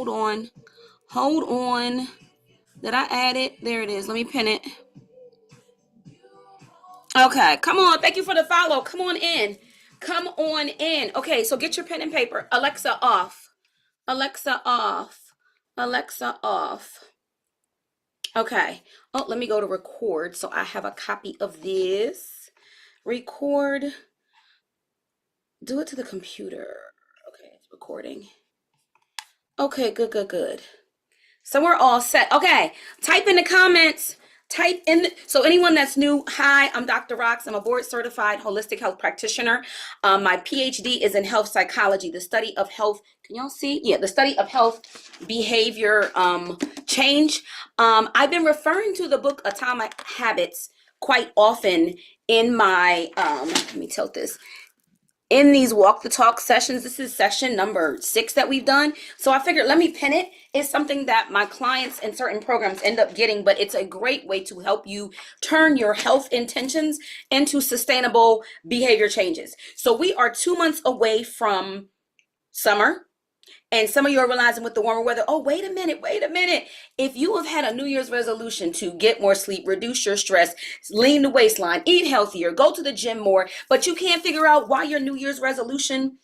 Hold on. Hold on. Did I add it? There it is. Let me pin it. Okay, come on. Thank you for the follow. Come on in. Come on in. Okay, so get your pen and paper. Alexa off. Alexa off. Alexa off. Okay. Oh, let me go to record so I have a copy of this. Record. Do it to the computer. Okay, it's recording. Okay, good, good, good. So we're all set. Okay, type in the comments. Type in. So anyone that's new, hi, I'm Dr. Rox. I'm a board certified holistic health practitioner. My PhD is in health psychology, the study of health. Can y'all see? Yeah, the study of health behavior change. I've been referring to the book Atomic Habits quite often in my, let me tilt this. In these walk the talk sessions. This is session number 6 that we've done. So I figured, let me pin it. It's something that my clients in certain programs end up getting, but it's a great way to help you turn your health intentions into sustainable behavior changes. So we are 2 months away from summer. And some of you are realizing with the warmer weather, oh, wait a minute. If you have had a New Year's resolution to get more sleep, reduce your stress, lean the waistline, eat healthier, go to the gym more, but you can't figure out why your New Year's resolution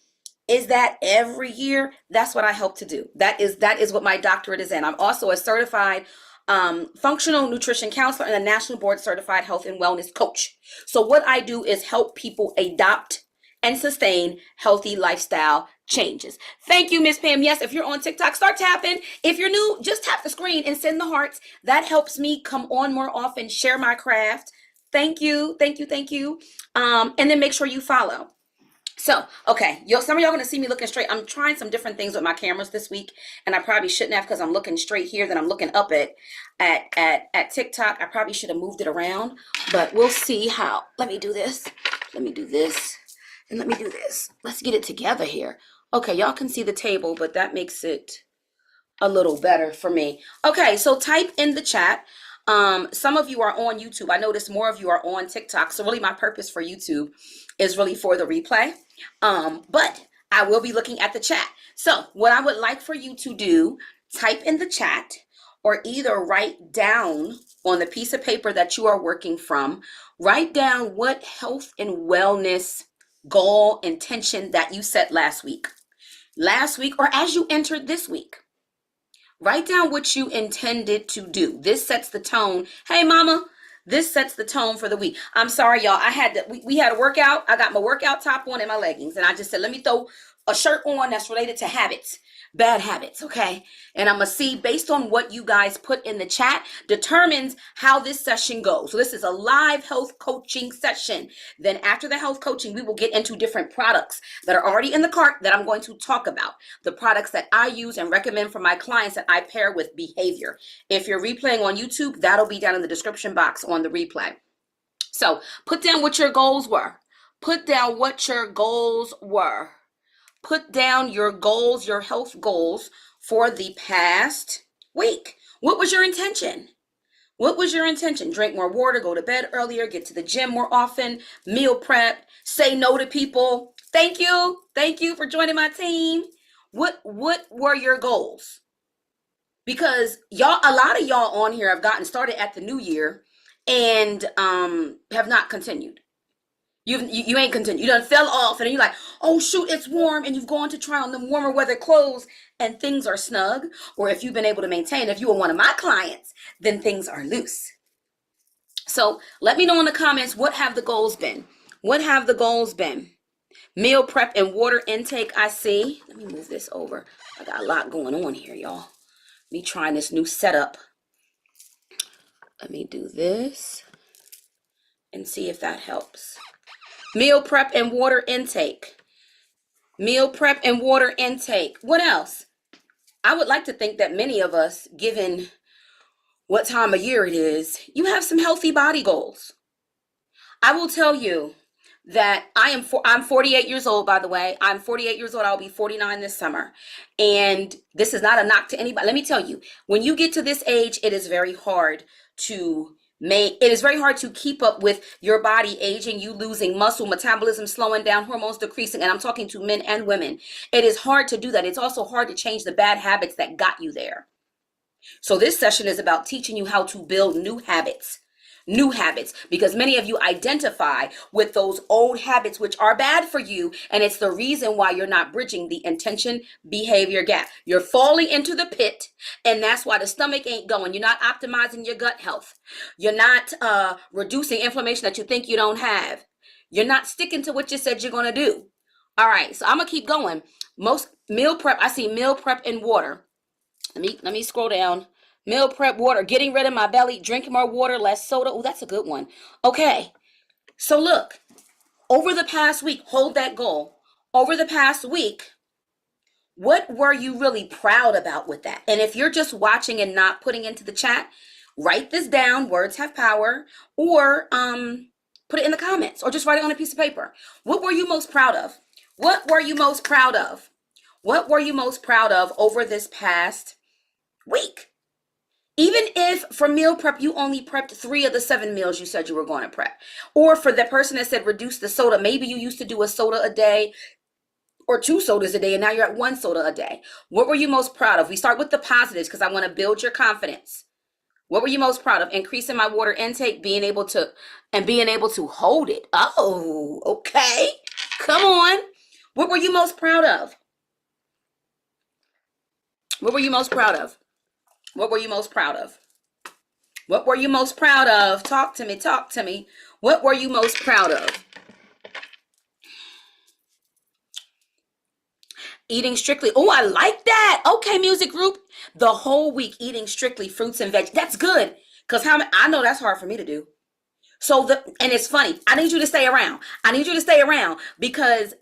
is that every year, that's what I help to do. That is what my doctorate is in. I'm also a certified functional nutrition counselor and a national board certified health and wellness coach. So what I do is help people adopt and sustain healthy lifestyle changes. Thank you, Miss Pam. Yes, if you're on TikTok, start tapping. If you're new, just tap the screen and send the hearts. That helps me come on more often, share my craft. Thank you. And then make sure you follow. So, okay, some of y'all gonna see me looking straight. I'm trying some different things with my cameras this week, and I probably shouldn't have because I'm looking straight here, then I'm looking up at TikTok. I probably should have moved it around, but we'll see how. Let me do this. And let me do this. Let's get it together here. Okay, y'all can see the table, but that makes it a little better for me. Okay, so type in the chat. Some of you are on YouTube. I notice more of you are on TikTok. So really my purpose for YouTube is really for the replay. But I will be looking at the chat. So what I would like for you to do, type in the chat or either write down on the piece of paper that you are working from, write down what health and wellness goal, intention that you set last week, or as you entered this week. Write down what you intended to do. This sets the tone. Hey, mama, this sets the tone for the week. I'm sorry, y'all. We had a workout. I got my workout top on and my leggings, and I just said, let me throw a shirt on that's related to habits. Bad habits, okay? And I'm gonna see based on what you guys put in the chat determines how this session goes. So this is a live health coaching session. Then after the health coaching, we will get into different products that are already in the cart that I'm going to talk about. The products that I use and recommend for my clients that I pair with behavior. If you're replaying on YouTube, that'll be down in the description box on the replay. So put down what your goals were. Put down what your goals were. Put down your goals, your health goals for the past week. What was your intention? What was your intention? Drink more water, go to bed earlier, get to the gym more often, meal prep, say no to people. Thank you. Thank you for joining my team. What were your goals? Because y'all, a lot of y'all on here have gotten started at the new year and have not continued. You ain't continued. You done fell off and then you're like, oh shoot, it's warm, and you've gone to try on the warmer weather clothes and things are snug. Or if you've been able to maintain, if you were one of my clients, then things are loose. So let me know in the comments, what have the goals been? What have the goals been? Meal prep and water intake, I see. Let me move this over. I got a lot going on here, y'all. Me trying this new setup. Let me do this and see if that helps. Meal prep and water intake. Meal prep and water intake. What else? I would like to think that many of us, given what time of year it is, you have some healthy body goals. I will tell you that I'm 48 years old, by the way. I'm 48 years old. I'll be 49 this summer. And this is not a knock to anybody. Let me tell you, when you get to this age, it is very hard to It is very hard to keep up with your body aging, you losing muscle, metabolism slowing down, hormones decreasing, and I'm talking to men and women. It is hard to do that. It's also hard to change the bad habits that got you there. So this session is about teaching you how to build new habits, because many of you identify with those old habits which are bad for you, and it's the reason why you're not bridging the intention behavior gap. You're falling into the pit, and that's why the stomach ain't going. You're not optimizing your gut health. You're not reducing inflammation that you think you don't have. You're not sticking to what you said you're going to do. All right, so I'm gonna keep going. Most meal prep, I see meal prep and water. Let me scroll down. Meal prep, water, getting rid of my belly, drinking more water, less soda. Oh, that's a good one. Okay. So look, over the past week, hold that goal. Over the past week, what were you really proud about with that? And if you're just watching and not putting into the chat, write this down. Words have power. Or put it in the comments, or just write it on a piece of paper. What were you most proud of? What were you most proud of? What were you most proud of over this past week? Even if for meal prep, you only prepped 3 of the 7 meals you said you were going to prep. Or for the person that said reduce the soda, maybe you used to do a soda a day or 2 sodas a day, and now you're at 1 soda a day. What were you most proud of? We start with the positives because I want to build your confidence. What were you most proud of? Increasing my water intake, being able to hold it. Oh, okay. Come on. What were you most proud of? What were you most proud of? What were you most proud of? What were you most proud of? Talk to me. Talk to me. What were you most proud of? Eating strictly. Oh, I like that. Okay, music group. The whole week eating strictly fruits and veg. That's good. Because I know that's hard for me to do. So and it's funny. I need you to stay around. I need you to stay around because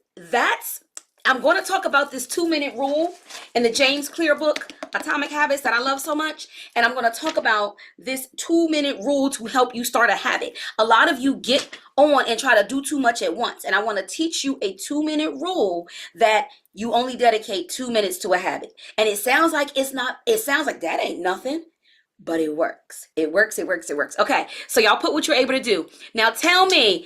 I'm going to talk about this 2-minute rule in the James Clear book, Atomic Habits, that I love so much. And I'm going to talk about this 2-minute rule to help you start a habit. A lot of you get on and try to do too much at once. And I want to teach you a 2-minute rule that you only dedicate 2 minutes to a habit. And it sounds like that ain't nothing, but it works. It works. It works. It works. Okay. So y'all put what you're able to do. Now tell me,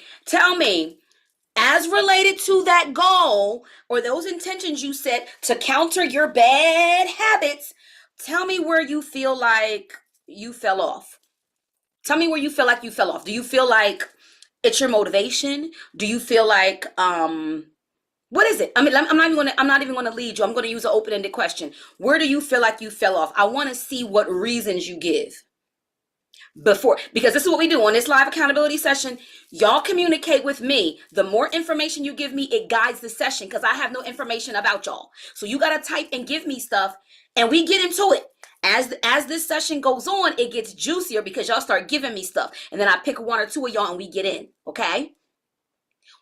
as related to that goal or those intentions you set to counter your bad habits, tell me where you feel like you fell off. Tell me where you feel like you fell off. Do you feel like it's your motivation? Do you feel like, what is it? I mean, I'm not even going to lead you. I'm going to use an open-ended question. Where do you feel like you fell off? I want to see what reasons you give. Because this is what we do on this live accountability session. Y'all communicate with me. The more information you give me, it guides the session because I have no information about y'all. So you got to type and give me stuff and we get into it. As this session goes on, it gets juicier because y'all start giving me stuff. And then I pick 1 or 2 of y'all and we get in. Okay?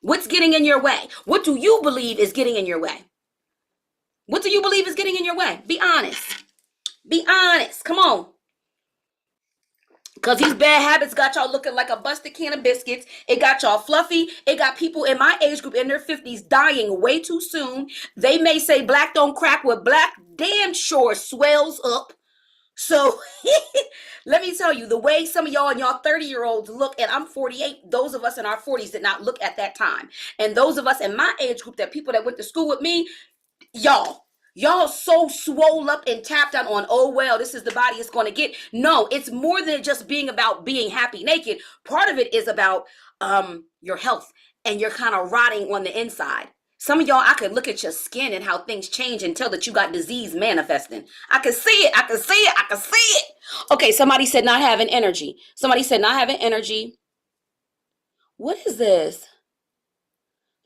What's getting in your way? What do you believe is getting in your way? What do you believe is getting in your way? Be honest. Be honest. Come on. Because these bad habits got y'all looking like a busted can of biscuits. It got y'all fluffy. It got people in my age group in their 50s dying way too soon. They may say black don't crack, with black damn sure swells up. So let me tell you, the way some of y'all and y'all 30-year-olds look, and I'm 48, those of us in our 40s did not look at that time. And those of us in my age group, that people that went to school with me, Y'all so swole up and tapped out on, oh, well, this is the body it's going to get. No, it's more than just being about being happy naked. Part of it is about your health, and you're kind of rotting on the inside. Some of y'all, I could look at your skin and how things change and tell that you got disease manifesting. I can see it. I can see it. I can see it. Okay, somebody said not having energy. Somebody said not having energy. What is this?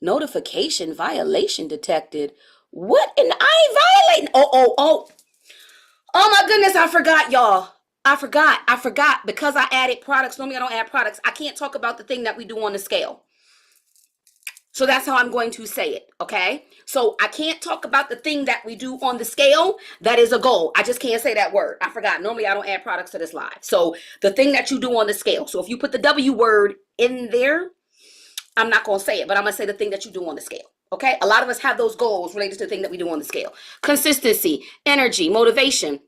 Notification violation detected. What? And I ain't violating. Oh my goodness, I forgot, y'all. I forgot because I added products. Normally I don't add products. I can't talk about the thing that we do on the scale. So that's how I'm going to say it, okay? So I can't talk about the thing that we do on the scale. That is a goal. I just can't say that word. I forgot. Normally I don't add products to this live. So the thing that you do on the scale. So if you put the W word in there, I'm not going to say it, but I'm going to say the thing that you do on the scale. Okay, a lot of us have those goals related to the thing that we do on the scale. Consistency, energy, motivation.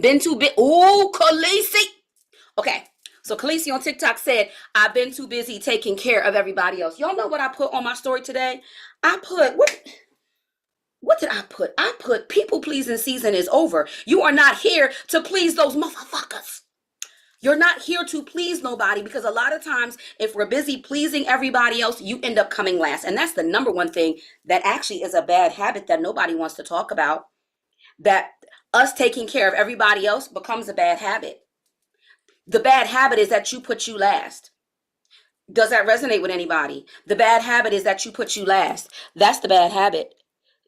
Been too big. Oh, Khaleesi. Okay, So Khaleesi on TikTok said, I've been too busy taking care of everybody else. Y'all know what I put on my story today? I put, what did I put? I put people pleasing season is over. You are not here to please those motherfuckers. You're not here to please nobody, because a lot of times if we're busy pleasing everybody else, you end up coming last. And that's the number one thing that actually is a bad habit that nobody wants to talk about. That us taking care of everybody else becomes a bad habit. The bad habit is that you put you last. Does that resonate with anybody? The bad habit is that you put you last. That's the bad habit.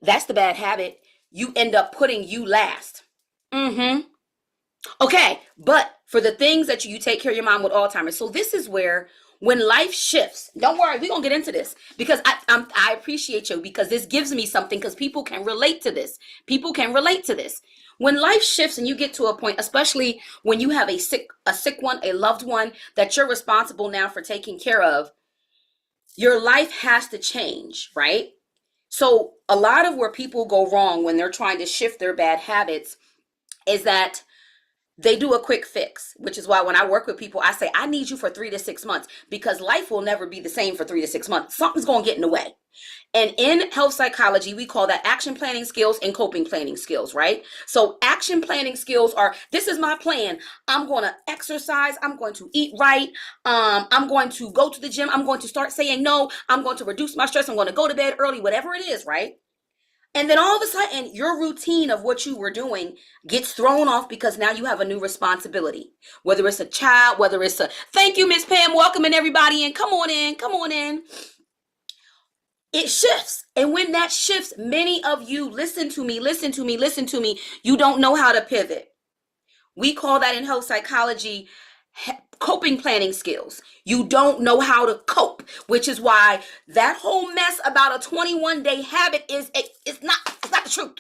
That's the bad habit. You end up putting you last. Okay, but for the things that you take care of your mom with Alzheimer's. So this is where, when life shifts, don't worry, we're going to get into this, because I appreciate you, because this gives me something, because people can relate to this. People can relate to this. When life shifts and you get to a point, especially when you have a sick one, a loved one that you're responsible now for taking care of, your life has to change, right? So a lot of where people go wrong when they're trying to shift their bad habits is that they do a quick fix, which is why when I work with people, I say, I need you for 3 to 6 months, because life will never be the same for 3 to 6 months. Something's going to get in the way. And in health psychology, we call that action planning skills and coping planning skills, right? So action planning skills are, this is my plan. I'm going to exercise. I'm going to eat right. I'm going to go to the gym. I'm going to start saying no. I'm going to reduce my stress. I'm going to go to bed early, whatever it is, right? And then all of a sudden, your routine of what you were doing gets thrown off, because now you have a new responsibility. Whether it's a child, whether it's a, thank you, Miss Pam, welcoming everybody in. Come on in, come on in. It shifts. And when that shifts, many of you, listen to me, you don't know how to pivot. We call that in health psychology coping planning skills. You don't know how to cope, which is why that whole mess about a 21-day habit it's not the truth.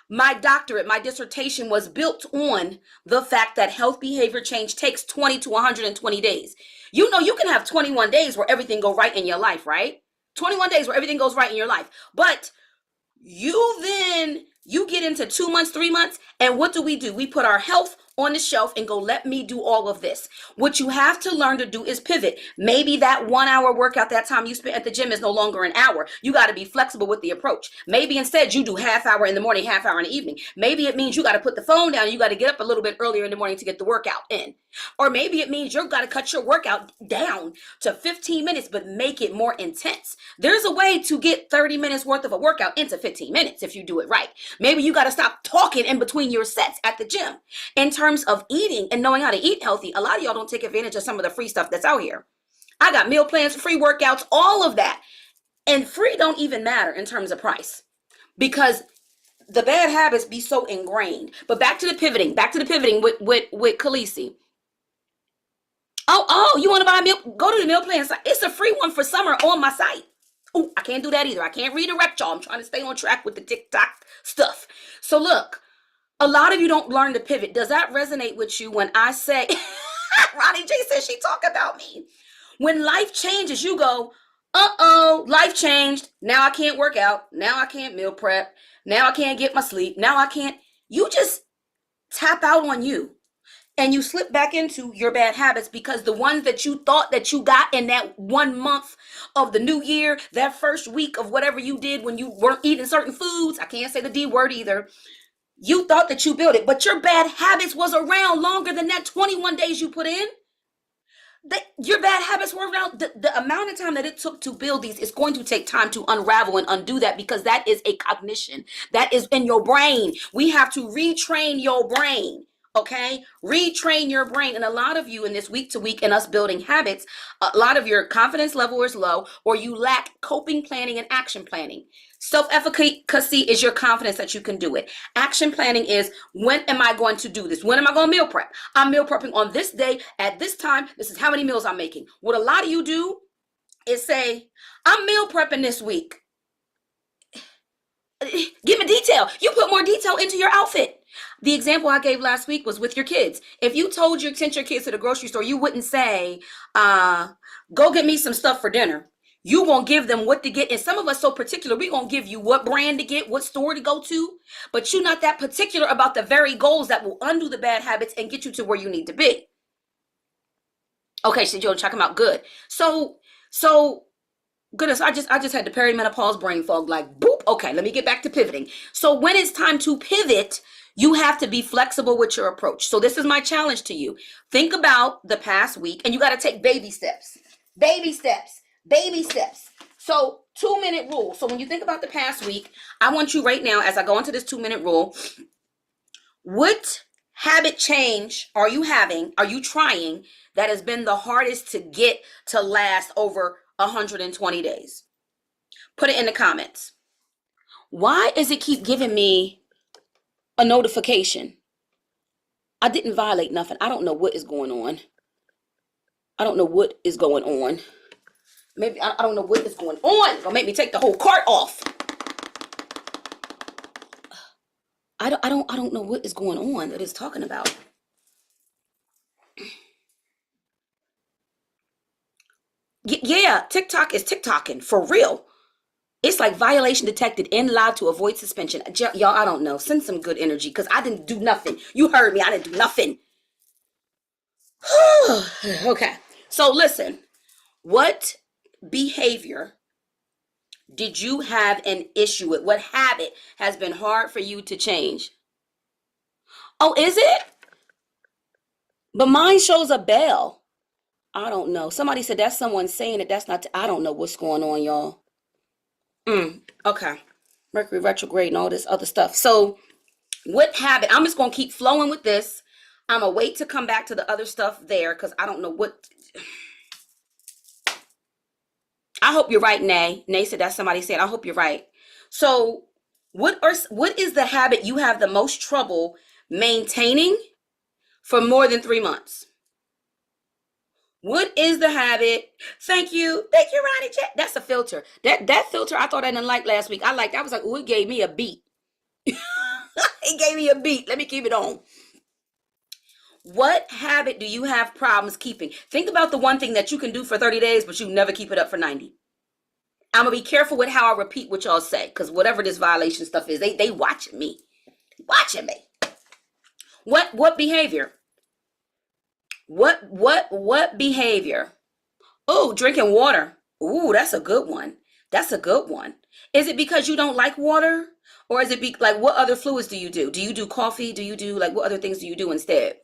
My doctorate, my dissertation was built on the fact that health behavior change takes 20 to 120 days. You know, you can have 21 days where everything go right in your life, right? 21 days where everything goes right in your life. But you get into 2 months, 3 months, and what do? We put our health on the shelf and go, let me do all of this. What you have to learn to do is pivot. Maybe that 1 hour workout, that time you spent at the gym, is no longer an hour. You got to be flexible with the approach. Maybe instead you do half hour in the morning, half hour in the evening. Maybe it means you got to put the phone down. You got to get up a little bit earlier in the morning to get the workout in. Or maybe it means you've got to cut your workout down to 15 minutes, but make it more intense. There's a way to get 30 minutes worth of a workout into 15 minutes if you do it right. Maybe you got to stop talking in between your sets at the gym. In terms of eating and knowing how to eat healthy, a lot of y'all don't take advantage of some of the free stuff that's out here. I got meal plans, free workouts, all of that. And free don't even matter in terms of price, because the bad habits be so ingrained. But back to the pivoting with Khaleesi. Oh, you want to buy a meal? Go to the meal plan site. It's a free one for summer on my site. Oh, I can't do that either. I can't redirect y'all. I'm trying to stay on track with the TikTok stuff. So look, a lot of you don't learn to pivot. Does that resonate with you when I say, Ronnie J says she talk about me. When life changes, you go, life changed. Now I can't work out. Now I can't meal prep. Now I can't get my sleep. Now I can't. You just tap out on you. And you slip back into your bad habits, because the ones that you thought that you got in that 1 month of the new year, that first week of whatever you did when you weren't eating certain foods, I can't say the D word either, you thought that you built it, but your bad habits was around longer than that 21 days you put in. Your bad habits were around. The amount of time that it took to build these is going to take time to unravel and undo that, because that is a cognition. That is in your brain. We have to retrain your brain. Okay, retrain your brain. And a lot of you in this week to week and us building habits, a lot of your confidence level is low, or you lack coping planning and action planning. Self-efficacy is your confidence that you can do it. Action planning is, when am I going to do this? When am I going to meal prep? I'm meal prepping on this day at this time. This is how many meals I'm making. What a lot of you do is say, I'm meal prepping this week. Give me detail. You put more detail into your outfit. The example I gave last week was with your kids. If you sent your kids to the grocery store, you wouldn't say, go get me some stuff for dinner. You won't give them what to get. And some of us so particular, we gonna give you what brand to get, what store to go to. But you're not that particular about the very goals that will undo the bad habits and get you to where you need to be. Okay, so you're talking about good. So goodness, I just had the perimenopause brain fog, like boop. Okay, let me get back to pivoting. So when it's time to pivot, you have to be flexible with your approach. So this is my challenge to you. Think about the past week, and you got to take baby steps. Baby steps. Baby steps. So 2-minute rule. So when you think about the past week, I want you right now, as I go into this 2-minute rule, what habit change are you having, are you trying, that has been the hardest to get to last over 120 days? Put it in the comments. Why does it keep giving me a notification? I didn't violate nothing. I don't know what is going on. I don't know what is going on. Maybe I don't know what is going on. It'll make me take the whole cart off. I don't know what is going on that it's talking about. Yeah, TikTok is TikToking for real. It's like violation detected in live to avoid suspension. Y'all, I don't know. Send some good energy because I didn't do nothing. You heard me. I didn't do nothing. Okay. So listen, what behavior did you have an issue with? What habit has been hard for you to change? Oh, is it? But mine shows a bell. I don't know. Somebody said that's someone saying it. That's not. I don't know what's going on, y'all. Okay. Mercury retrograde and all this other stuff. So what habit? I'm just going to keep flowing with this. I'm going to wait to come back to the other stuff there because I don't know what. I hope you're right, Nay. Nay said that's somebody said. I hope you're right. So what is the habit you have the most trouble maintaining for more than 3 months? What is the habit? Thank you, Ronnie. That's a filter. That filter I thought I didn't like last week. I liked. I was like, oh, it gave me a beat. It gave me a beat. Let me keep it on. What habit do you have problems keeping? Think about the one thing that you can do for 30 days, but you never keep it up for 90. I'm gonna be careful with how I repeat what y'all say, because whatever this violation stuff is, they watching me. Watching me. What behavior? What behavior? Oh, drinking water. Ooh, that's a good one. That's a good one. Is it because you don't like water? Or is it like, what other fluids do you do? Do you do coffee? Do you do, like, what other things do you do instead?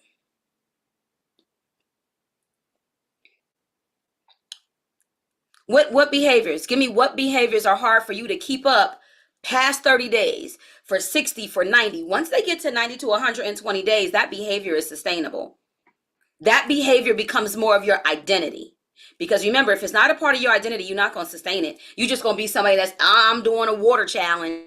What behaviors? Give me what behaviors are hard for you to keep up past 30 days, for 60, for 90. Once they get to 90 to 120 days, that behavior is sustainable. That behavior becomes more of your identity. Because remember, if it's not a part of your identity, you're not going to sustain it. You're just going to be somebody that's, I'm doing a water challenge,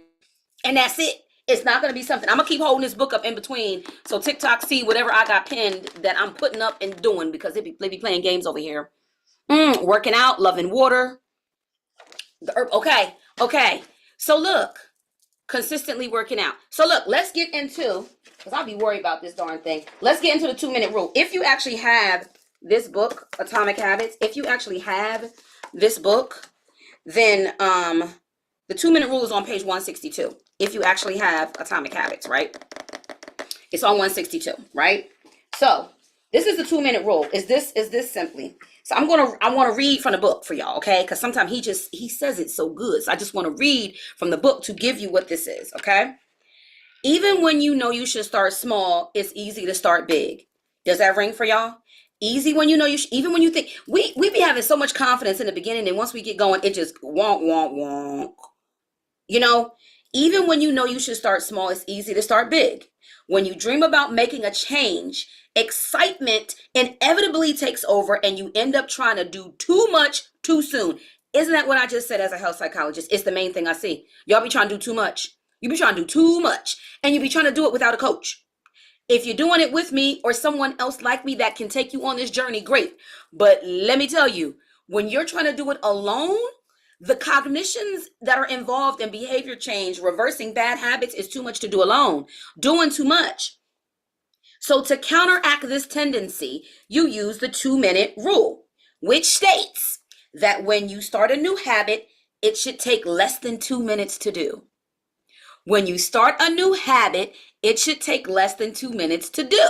and that's it. It's not going to be something. I'm going to keep holding this book up in between so TikTok see whatever I got pinned that I'm putting up and doing, because they be playing games over here. Working out, loving water. The herb. Okay. So look, consistently working out. So look, let's get into, because I'll be worried about this darn thing. Let's get into the 2-minute rule. If you actually have this book, Atomic Habits, if you actually have this book, then the 2-minute rule is on page 162. If you actually have Atomic Habits, right? It's on 162, right? So this is the 2-minute rule. Is this simply? So I want to read from the book for y'all, okay? Because sometimes he says it so good. So I just want to read from the book to give you what this is, okay? Even when you know you should start small, it's easy to start big. Does that ring for y'all? Easy when you know you should, even when you think, we be having so much confidence in the beginning, and once we get going, it just wonk, wonk, wonk. You know, even when you know you should start small, it's easy to start big. When you dream about making a change, excitement inevitably takes over and you end up trying to do too much too soon. Isn't that what I just said as a health psychologist? It's the main thing I see. Y'all be trying to do too much. You be trying to do too much, and you be trying to do it without a coach. If you're doing it with me or someone else like me that can take you on this journey, great. But let me tell you, when you're trying to do it alone, the cognitions that are involved in behavior change, reversing bad habits, is too much to do alone. Doing too much. So to counteract this tendency, you use the 2-minute rule, which states that when you start a new habit, it should take less than 2 minutes to do. When you start a new habit, it should take less than 2 minutes to do.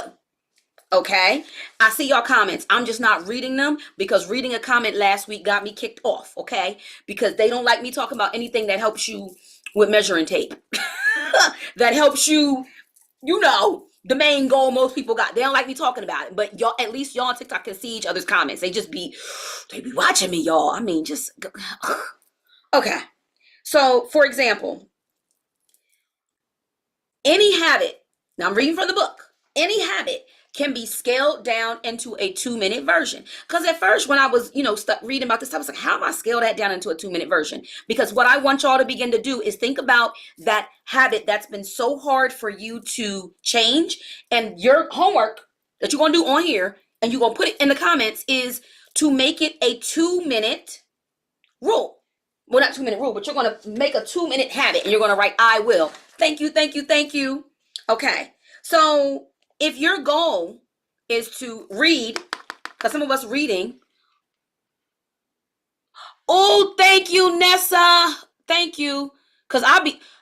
Okay, I see y'all comments. I'm just not reading them because reading a comment last week got me kicked off. Okay, because they don't like me talking about anything that helps you with measuring tape. That helps you, you know, the main goal most people got. They don't like me talking about it, but y'all, at least y'all on TikTok can see each other's comments. They be watching me, y'all. I mean, just okay. So, for example, any habit. Now I'm reading from the book. Any habit can be scaled down into a 2-minute version. Because at first, when I was, stuck reading about this, I was like, how am I scale that down into a 2-minute version? Because what I want y'all to begin to do is think about that habit that's been so hard for you to change. And your homework that you're going to do on here, and you're going to put it in the comments, is to make it a 2-minute rule. Well, not 2-minute rule, but you're going to make a 2-minute habit, and you're going to write, I will. Thank you, thank you, thank you. Okay. So if your goal is to read, because some of us reading. Oh, thank you, Nessa. Thank you. Because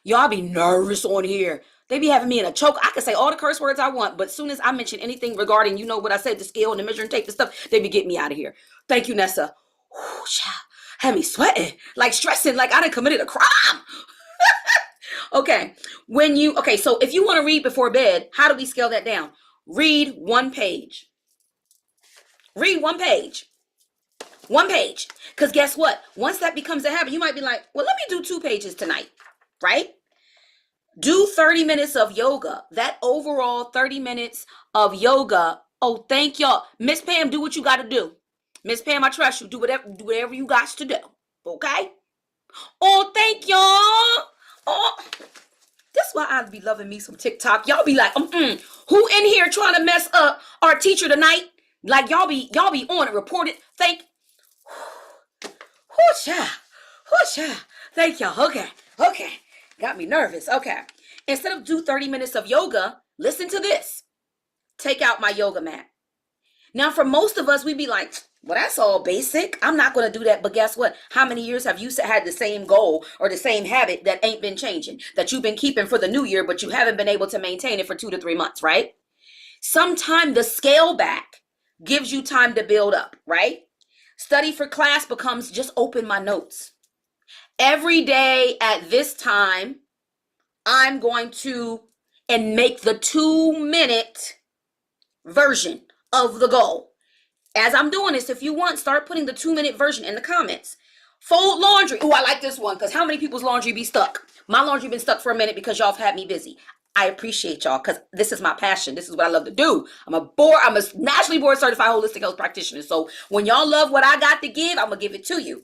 y'all be nervous on here. They be having me in a choke. I can say all the curse words I want, but as soon as I mention anything regarding, what I said, the scale and the measuring tape and stuff, they be getting me out of here. Thank you, Nessa. Whew, had me sweating, like stressing, like I done committed a crime. Okay, so if you want to read before bed, how do we scale that down? Read one page. Read one page. One page. Because guess what? Once that becomes a habit, you might be like, well, let me do 2 pages tonight, right? Do 30 minutes of yoga. That overall 30 minutes of yoga. Oh, thank y'all. Miss Pam, do what you got to do. Miss Pam, I trust you. Do whatever you got to do. Okay? Oh, thank y'all. Oh, that's why I be loving me some TikTok. Y'all be like, who in here trying to mess up our teacher tonight? Like y'all be on it, reported. Thank y'all. Okay. Got me nervous. Okay. Instead of do 30 minutes of yoga, listen to this. Take out my yoga mat. Now, for most of us, we be like, well, that's all basic. I'm not going to do that. But guess what? How many years have you had the same goal or the same habit that ain't been changing, that you've been keeping for the new year, but you haven't been able to maintain it for 2 to 3 months, right? Sometime the scale back gives you time to build up, right? Study for class becomes just open my notes. Every day at this time, I'm going to make the 2-minute version of the goal. As I'm doing this, if you want, start putting the 2-minute version in the comments. Fold laundry. Oh, I like this one because how many people's laundry be stuck? My laundry been stuck for a minute because y'all have had me busy. I appreciate y'all because this is my passion. This is what I love to do. I'm a nationally board certified holistic health practitioner. So when y'all love what I got to give, I'm going to give it to you.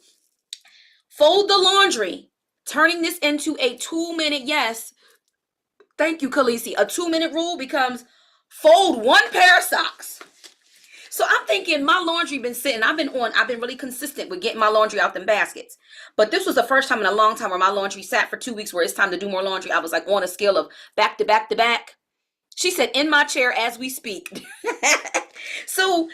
Fold the laundry. Turning this into a 2-minute, yes. Thank you, Khaleesi. A 2-minute rule becomes fold 1 pair of socks. So I'm thinking my laundry been sitting. I've been really consistent with getting my laundry out them baskets. But this was the first time in a long time where my laundry sat for 2 weeks where it's time to do more laundry. I was like on a scale of back to back to back. She said, in my chair as we speak. So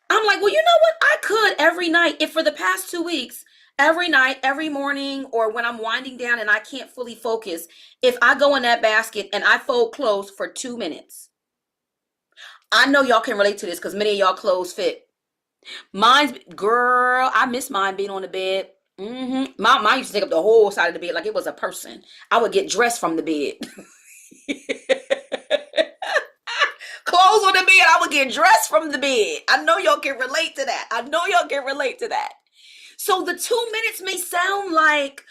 I'm like, well, you know what? I could every night, if for the past 2 weeks, every night, every morning, or when I'm winding down and I can't fully focus, if I go in that basket and I fold clothes for 2 minutes. I know y'all can relate to this because many of y'all clothes fit. Girl, I miss mine being on the bed. Mine used to take up the whole side of the bed like it was a person. I would get dressed from the bed. Clothes on the bed, I would get dressed from the bed. I know y'all can relate to that. So the 2 minutes may sound like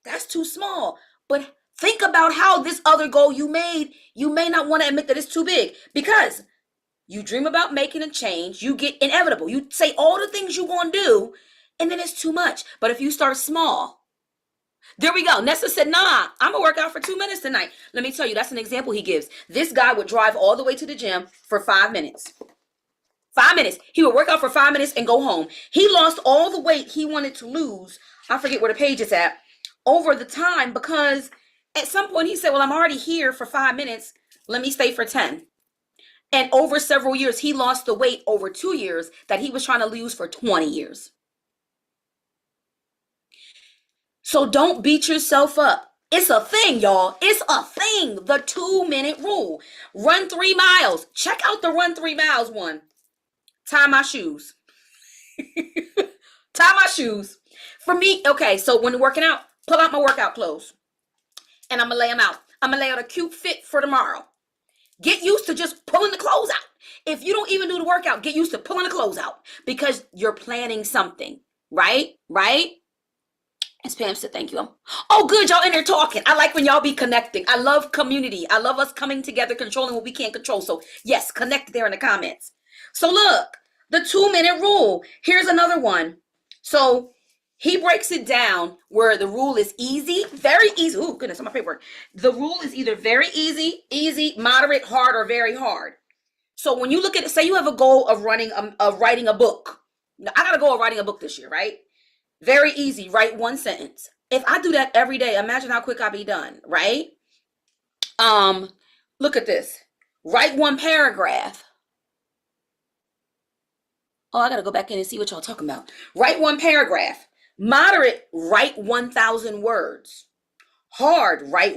that's too small, but think about how this other goal you made, you may not want to admit that it's too big because you dream about making a change, you get inevitable. You say all the things you want to do, and then it's too much. But if you start small, there we go. Nessa said, nah, I'm going to work out for 2 minutes tonight. Let me tell you, that's an example he gives. This guy would drive all the way to the gym for 5 minutes. 5 minutes. He would work out for 5 minutes and go home. He lost all the weight he wanted to lose. I forget where the page is at. Over the time, because at some point he said, well, I'm already here for 5 minutes. Let me stay for 10. And over several years, he lost the weight over 2 years that he was trying to lose for 20 years. So don't beat yourself up. It's a thing, y'all. It's a thing. The 2-minute rule. Run 3 miles. Check out the run 3 miles one. Tie my shoes. Tie my shoes. For me, okay, so when working out, pull out my workout clothes. And I'm going to lay them out. I'm going to lay out a cute fit for tomorrow. Get used to just pulling the clothes out. If you don't even do the workout, get used to pulling the clothes out. Because you're planning something. Right? Right? As Pam said, thank you. Oh, good. Y'all in there talking. I like when y'all be connecting. I love community. I love us coming together, controlling what we can't control. So, yes, connect there in the comments. So, look, the 2-minute rule. Here's another one. So, he breaks it down where the rule is easy, very easy. Oh, goodness, on my paper. The rule is either very easy, moderate, hard, or very hard. So, when you look at it, say you have a goal of writing a book. Now, I got a goal of writing a book this year, right? Very easy. Write 1 sentence. If I do that every day, imagine how quick I'll be done, right? Look at this. Write 1 paragraph. Oh, I got to go back in and see what y'all talking about. Write 1 paragraph. Moderate, write 1,000 words. Hard, write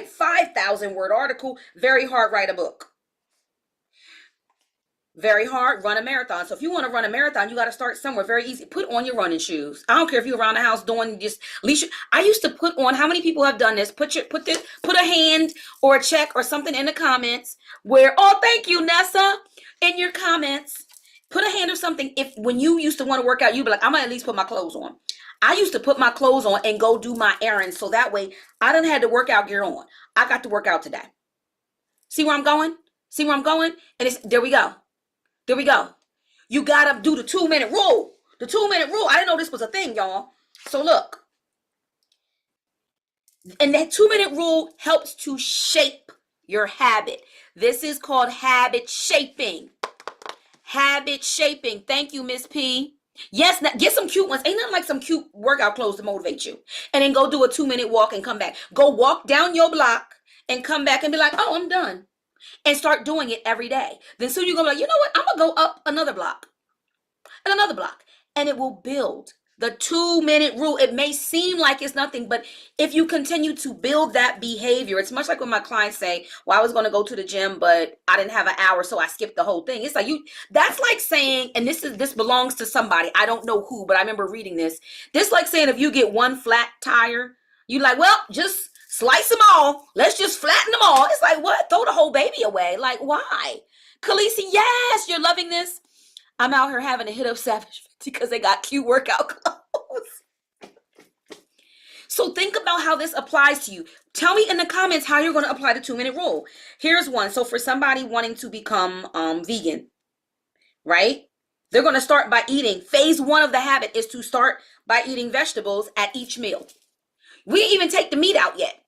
5,000 word article. Very hard, write a book. Very hard, run a marathon. So if you want to run a marathon, you got to start somewhere. Very easy. Put on your running shoes. I don't care if you're around the house doing just leash. I used to put on, how many people have done this? Put a hand or a check or something in the comments where, oh, thank you, Nessa, in your comments. Put a hand or something. If when you used to want to work out, you'd be like, I'm going to at least put my clothes on. I used to put my clothes on and go do my errands. So that way I didn't have the workout gear on. I got to work out today. See where I'm going? See where I'm going? And there we go. There we go. You got to do the 2-minute rule. The 2-minute rule. I didn't know this was a thing, y'all. So look. And that 2-minute rule helps to shape your habit. This is called habit shaping. Habit shaping. Thank you, Miss P. Yes, now get some cute ones. Ain't nothing like some cute workout clothes to motivate you. And then go do a 2-minute walk and come back. Go walk down your block and come back and be like, oh, I'm done. And start doing it every day. Then soon you're going to be like, you know what? I'm going to go up another block. And another block. And it will build. The 2-minute rule. It may seem like it's nothing, but if you continue to build that behavior, it's much like when my clients say, well, I was going to go to the gym, but I didn't have an hour, so I skipped the whole thing. It's like that's like saying, and this belongs to somebody. I don't know who, but I remember reading this. This like saying if you get 1 flat tire, you like, well, just slice them all. Let's just flatten them all. It's like, what? Throw the whole baby away. Like, why? Khaleesi, yes, you're loving this. I'm out here having to hit up Savage because they got cute workout clothes. So think about how this applies to you. Tell me in the comments how you're going to apply the 2-minute rule. Here's one. So for somebody wanting to become vegan, right? They're going to start by eating. Phase 1 of the habit is to start by eating vegetables at each meal. We didn't even take the meat out yet.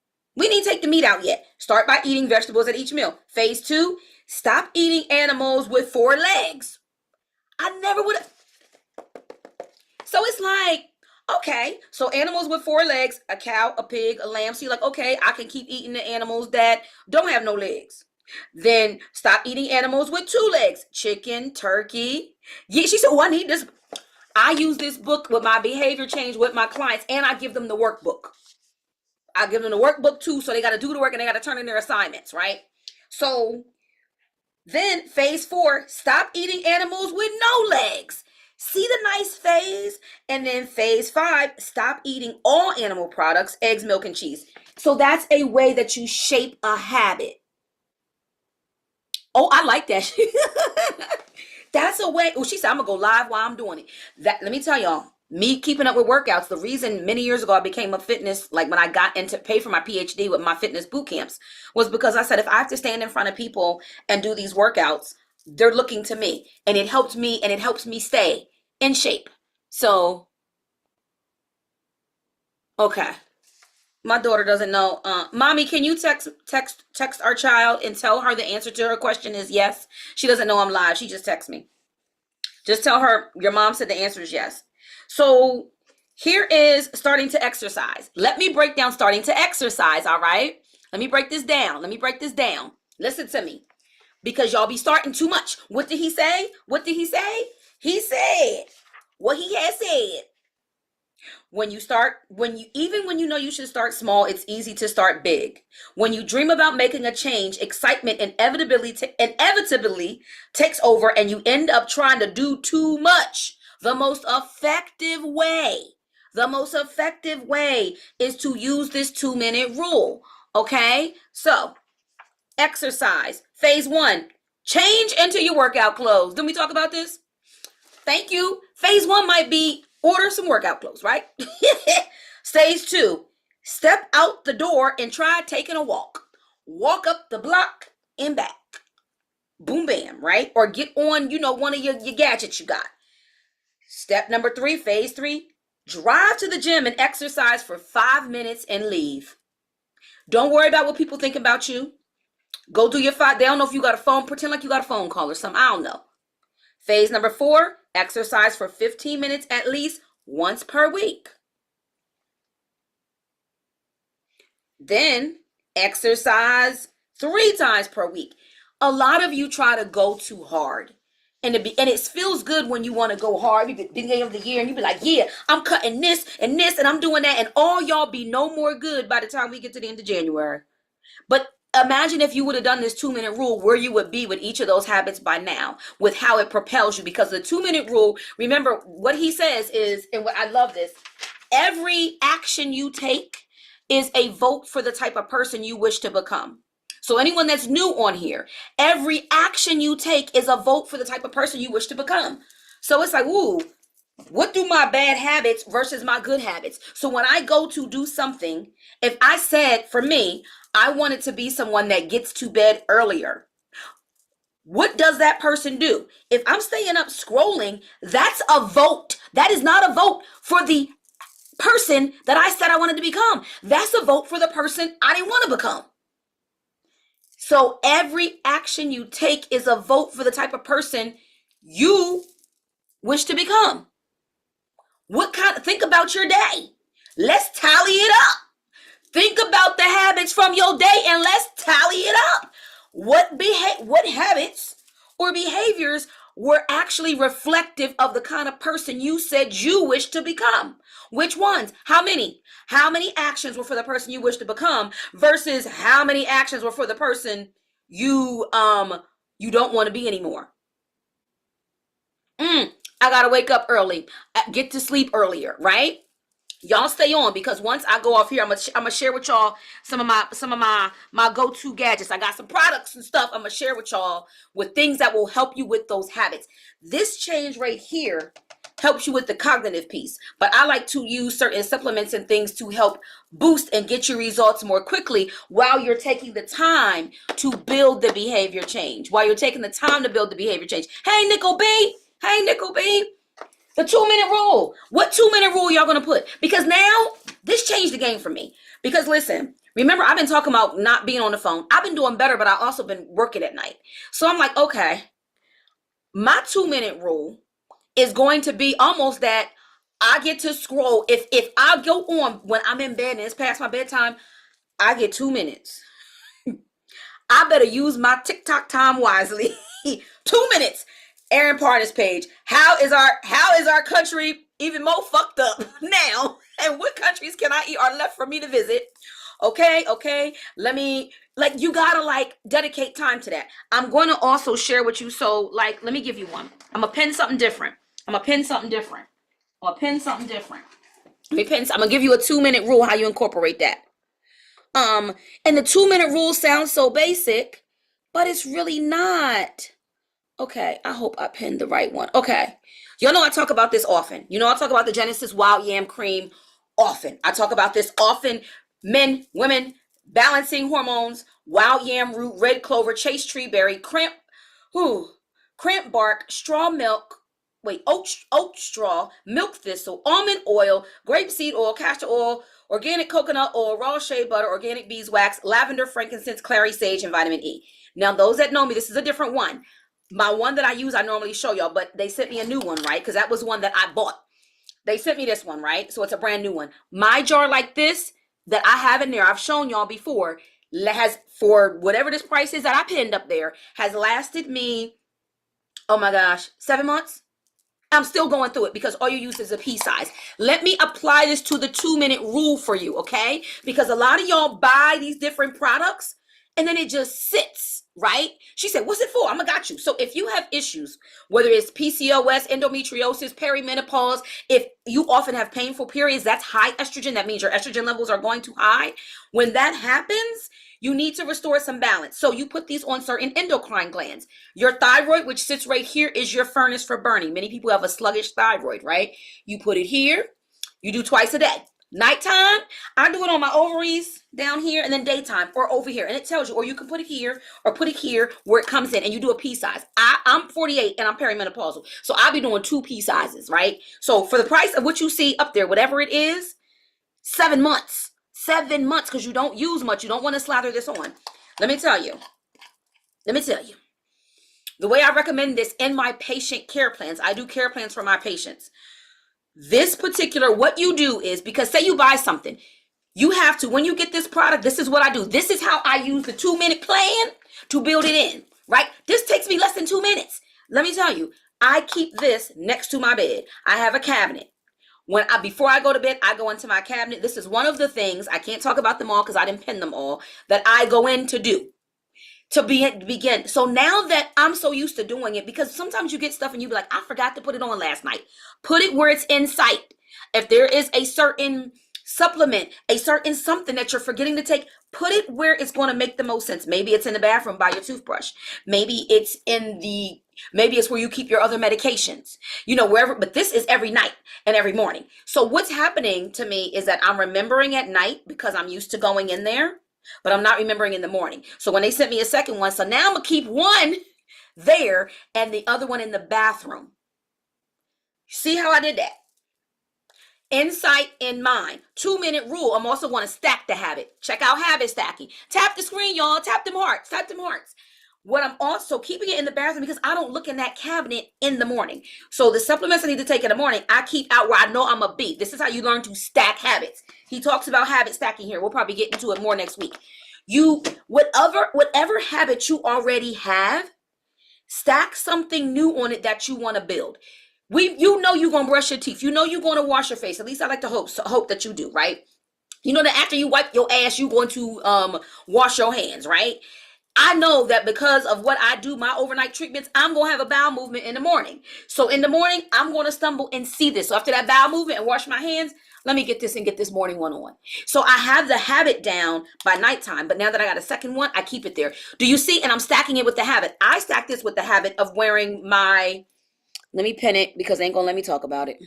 Start by eating vegetables at each meal. Phase 2, stop eating animals with 4 legs. I never would have. So it's like, okay, so animals with 4 legs, a cow, a pig, a lamb. So you're like, okay, I can keep eating the animals that don't have no legs. Then stop eating animals with 2 legs. Chicken, turkey. Yeah, she said, oh, I need this. I use this book with my behavior change with my clients, and I give them the workbook. I give them the workbook too, so they got to do the work and they got to turn in their assignments, right? So then phase 4, stop eating animals with no legs. See the nice phase? And then phase 5, stop eating all animal products, eggs, milk, and cheese. So that's a way that you shape a habit. Oh, I like that. That's a way. Oh, she said, I'm going to go live while I'm doing it. Let me tell y'all, me keeping up with workouts, the reason many years ago I became a fitness, like when I got into pay for my PhD with my fitness boot camps, was because I said, if I have to stand in front of people and do these workouts, they're looking to me. And it helped me, and it helps me stay in shape. So, okay. My daughter doesn't know. Mommy, can you text our child and tell her the answer to her question is yes? She doesn't know I'm live. She just texts me. Just tell her your mom said the answer is yes. So here is starting to exercise. Let me break down starting to exercise, all right? Let me break this down. Listen to me. Because y'all be starting too much. What did he say? He said what he had said. Even when you know you should start small, it's easy to start big. When you dream about making a change, excitement inevitably takes over and you end up trying to do too much. The most effective way is to use this 2-minute rule. Okay? So, exercise. Phase 1, change into your workout clothes. Didn't we talk about this? Thank you. Phase 1 might be order some workout clothes, right? Stage 2, step out the door and try taking a walk. Walk up the block and back. Boom, bam, right? Or get on, one of your gadgets you got. Step number 3, phase 3, drive to the gym and exercise for 5 minutes and leave. Don't worry about what people think about you. Go do your 5. They don't know if you got a phone. Pretend like you got a phone call or something. I don't know. Phase number 4, exercise for 15 minutes at least once per week. Then exercise 3 times per week. A lot of you try to go too hard. And it feels good when you want to go hard. Beginning of the year, and you be like, yeah, I'm cutting this, and I'm doing that. And all y'all be no more good by the time we get to the end of January. But imagine if you would have done this 2-minute rule, where you would be with each of those habits by now, with how it propels you. Because the 2-minute rule, remember what he says is, and what I love this, every action you take is a vote for the type of person you wish to become. So anyone that's new on here, every action you take is a vote for the type of person you wish to become. So it's like, ooh, what do my bad habits versus my good habits? So when I go to do something, if I said, for me, I wanted to be someone that gets to bed earlier, what does that person do? If I'm staying up scrolling, that's a vote. That is not a vote for the person that I said I wanted to become. That's a vote for the person I didn't want to become. So every action you take is a vote for the type of person you wish to become. Think about your day. Let's tally it up. Think about the habits from your day and let's tally it up. What habits or behaviors were actually reflective of the kind of person you said you wish to become? Which ones? How many? How many actions were for the person you wish to become versus how many actions were for the person you don't want to be anymore? I gotta wake up early, get to sleep earlier, right? Y'all stay on, because once I go off here, I'm gonna share with y'all some of my go-to gadgets. I got some products and stuff I'm gonna share with y'all with things that will help you with those habits. This change right here helps you with the cognitive piece, but I like to use certain supplements and things to help boost and get your results more quickly while you're taking the time to build the behavior change. Hey, Nickel B. The 2-minute rule. What 2-minute rule y'all gonna put? Because now this changed the game for me. Because listen, remember, I've been talking about not being on the phone. I've been doing better, but I also been working at night. So I'm like, okay, my 2-minute rule is going to be almost that I get to scroll. If I go on when I'm in bed and it's past my bedtime, I get 2 minutes. I better use my TikTok time wisely. 2 minutes. Aaron Parnas page. How is our country even more fucked up now? And what countries are left for me to visit? Okay. You gotta dedicate time to that. I'm going to also share with you. So let me give you one. I'm gonna pin something different. I'm gonna give you a 2-minute rule, how you incorporate that. And the 2-minute rule sounds so basic, but it's really not. Okay, I hope I pinned the right one. Okay. Y'all know I talk about this often. I talk about the Genesis Wild Yam Cream often. I talk about this often. Men, women, balancing hormones, wild yam root, red clover, chase tree berry, cramp bark, oat straw, milk thistle, almond oil, grapeseed oil, castor oil, organic coconut oil, raw shea butter, organic beeswax, lavender, frankincense, clary sage, and vitamin E. Now, those that know me, this is a different one. My one that I use, I normally show y'all, but they sent me a new one, right? Because that was one that I bought. They sent me this one, right? So it's a brand new one. My jar like this that I have in there, I've shown y'all before, has, for whatever this price is that I pinned up there, has lasted me, oh my gosh, 7 months. I'm still going through it because all you use is a pea size. Let me apply this to the 2-minute rule for you, okay? Because a lot of y'all buy these different products and then it just sits, right? She said, what's it for? I'm gonna got you. So if you have issues, whether it's PCOS, endometriosis, perimenopause, if you often have painful periods, that's high estrogen. That means your estrogen levels are going too high. When that happens, you need to restore some balance. So you put these on certain endocrine glands. Your thyroid, which sits right here, is your furnace for burning. Many people have a sluggish thyroid, right? You put it here. You do twice a day. Nighttime, I do it on my ovaries down here, and then daytime or over here. And it tells you, or you can put it here or put it here where it comes in, and you do a pea size. I'm 48 and I'm perimenopausal. So I'll be doing 2 pea sizes, right? So for the price of what you see up there, whatever it is, 7 months. 7 months, because you don't use much. You don't want to slather this on. Let me tell you. The way I recommend this in my patient care plans, I do care plans for my patients. This particular, what you do is, because say you buy something, you have to, when you get this product, this is what I do. This is how I use the 2-minute plan to build it in, right? This takes me less than 2 minutes. Let me tell you, I keep this next to my bed. I have a cabinet. Before I go to bed, I go into my cabinet. This is one of the things, I can't talk about them all because I didn't pin them all, that I go in to do. To begin. So now that I'm so used to doing it, because sometimes you get stuff and you be like, I forgot to put it on last night. Put it where it's in sight. If there is a certain supplement, a certain something that you're forgetting to take, put it where it's going to make the most sense. Maybe it's in the bathroom by your toothbrush. Maybe it's where you keep your other medications, wherever, but this is every night and every morning. So what's happening to me is that I'm remembering at night because I'm used to going in there, but I'm not remembering in the morning. So when they sent me a second one, so now I'm gonna keep one there and the other one in the bathroom. See how I did that? Insight in mind. 2-minute rule. I'm also going to stack the habit. Check out habit stacking. Tap the screen, y'all. Tap them hearts. Tap them hearts. What I'm also keeping it in the bathroom because I don't look in that cabinet in the morning. So the supplements I need to take in the morning, I keep out where I know I'm a beat. This is how you learn to stack habits. He talks about habit stacking here. We'll probably get into it more next week. Whatever habit you already have, stack something new on it that you want to build. You're going to brush your teeth. You're going to wash your face. At least I like to hope that you do, right? That after you wipe your ass, you're going to wash your hands, right? I know that because of what I do, my overnight treatments, I'm going to have a bowel movement in the morning. So in the morning, I'm going to stumble and see this. So after that bowel movement and wash my hands, let me get this and get this morning one on. So I have the habit down by nighttime, but now that I got a second one, I keep it there. Do you see? And I'm stacking it with the habit. I stack this with the habit of wearing let me pin it because they ain't going to let me talk about it.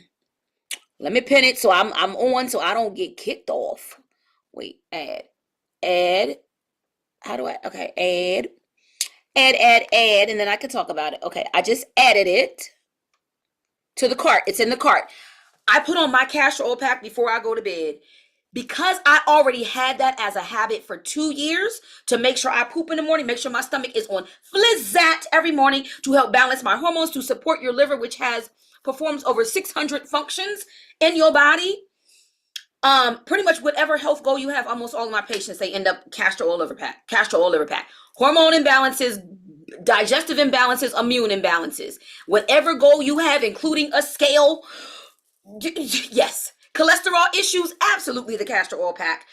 Let me pin it so I'm on so I don't get kicked off. Wait, add. How do I, okay, add, and then I can talk about it. Okay, I just added it to the cart. It's in the cart. I put on my castor oil pack before I go to bed because I already had that as a habit for 2 years to make sure I poop in the morning, make sure my stomach is on flizzat every morning to help balance my hormones, to support your liver, which performs over 600 functions in your body. Pretty much whatever health goal you have, almost all of my patients, they end up castor oil liver pack. Hormone imbalances, digestive imbalances, immune imbalances. Whatever goal you have, including a scale, yes. Cholesterol issues, absolutely the castor oil pack.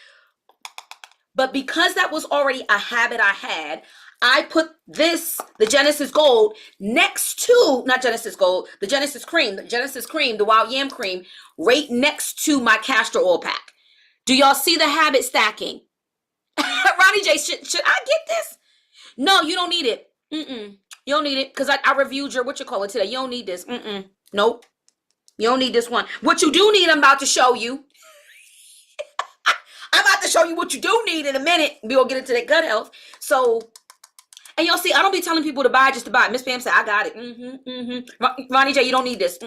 But because that was already a habit I had, I put the Genesis Gold next to, not Genesis Gold, the Genesis Cream, the Wild Yam Cream, right next to my castor oil pack. Do y'all see the habit stacking? Ronnie J, should I get this? No, you don't need it. You don't need it because I reviewed your, today. You don't need this. Nope. You don't need this one. What you do need, I'm about to show you. I'm about to show you what you do need in a minute. We'll get into that gut health. So, and y'all see, I don't be telling people to buy just to buy. Miss Pam said, I got it. Ronnie J, you don't need this.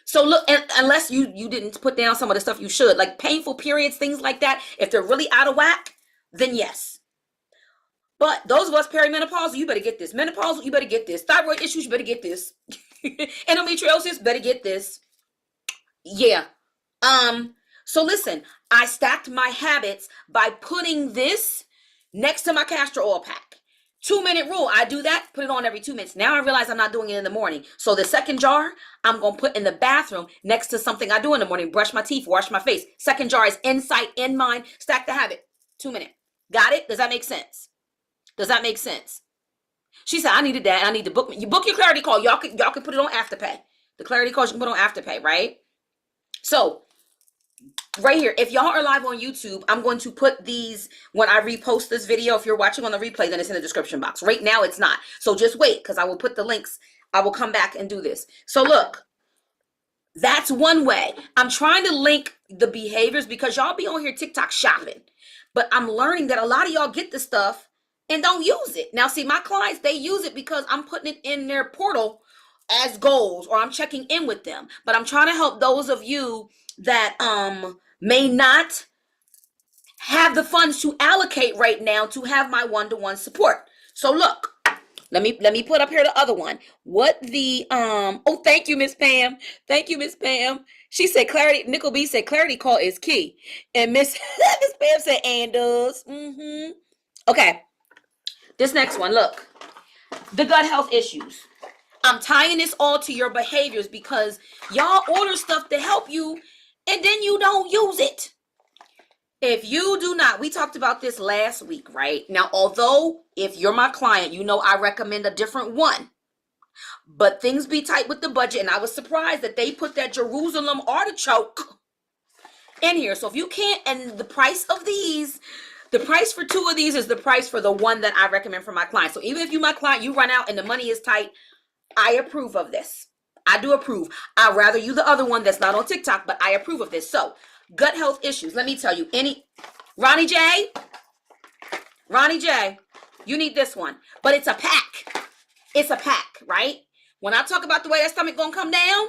So look, unless you didn't put down some of the stuff you should, like painful periods, things like that, if they're really out of whack, then yes. But those of us perimenopausal, you better get this. Menopausal, you better get this. Thyroid issues, you better get this. Endometriosis, better get this. Yeah. So listen, I stacked my habits by putting this next to my castor oil pack. 2-minute rule. I do that, put it on every 2 minutes. Now I realize I'm not doing it in the morning. So the second jar, I'm going to put in the bathroom next to something I do in the morning. Brush my teeth, wash my face. Second jar is Insight, In Mind, Stack the Habit. 2 minute. Got it? Does that make sense? Does that make sense? She said, I needed that. I need to book. You book your clarity call. Y'all can put it on AfterPay. The clarity calls you can put on AfterPay, right? So right here, if y'all are live on YouTube, I'm going to put these when I repost this video. If you're watching on the replay, then it's in the description box. Right now, it's not. So just wait, because I will put the links. I will come back and do this. So look, that's one way. I'm trying to link the behaviors because y'all be on here TikTok shopping. But I'm learning that a lot of y'all get the stuff and don't use it. Now, see, my clients, they use it because I'm putting it in their portal as goals, or I'm checking in with them. But I'm trying to help those of you that may not have the funds to allocate right now to have my one-to-one support. So look, let me put up here the other one. What the oh, thank you, Miss Pam. Thank you, Miss Pam. She said clarity. Nickel B said clarity call is key. And Miss Pam said and does. Okay. This next one, look. The gut health issues. I'm tying this all to your behaviors because y'all order stuff to help you and then you don't use it. If you do not, we talked about this last week, right? Now, although if you're my client, you know I recommend a different one. But things be tight with the budget, and I was surprised that they put that Jerusalem artichoke in here. So if you can't, and the price of these, the price for 2 of these is the price for the one that I recommend for my client. So even if you my client, you run out and the money is tight, I approve of this. I do approve. I'd rather you the other one that's not on TikTok, but I approve of this. So gut health issues. Let me tell you, Ronnie J, you need this one, but it's a pack. It's a pack, right? When I talk about the way that stomach gonna come down,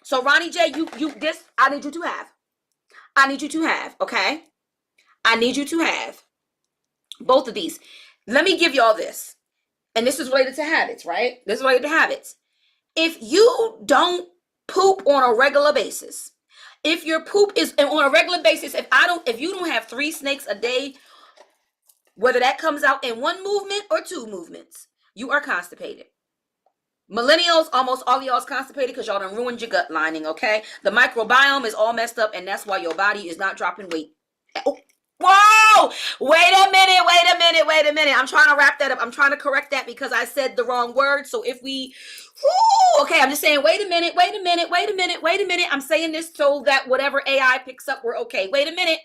so Ronnie J, this I need you to have. I need you to have, okay? I need you to have both of these. Let me give y'all this, and this is related to habits, right? This is related to habits. If you don't poop on a regular basis, if your poop is on a regular basis, if you don't have 3 snakes a day, whether that comes out in 1 movement or 2 movements, you are constipated. Millennials, almost all of y'all is constipated because y'all done ruined your gut lining, okay? The microbiome is all messed up, and that's why your body is not dropping weight. Oh, whoa! Wait a minute. I'm trying to wrap that up. I'm trying to correct that because I said the wrong word. So if we... okay, I'm just saying, wait a minute. I'm saying this so that whatever AI picks up, we're okay. Wait a minute.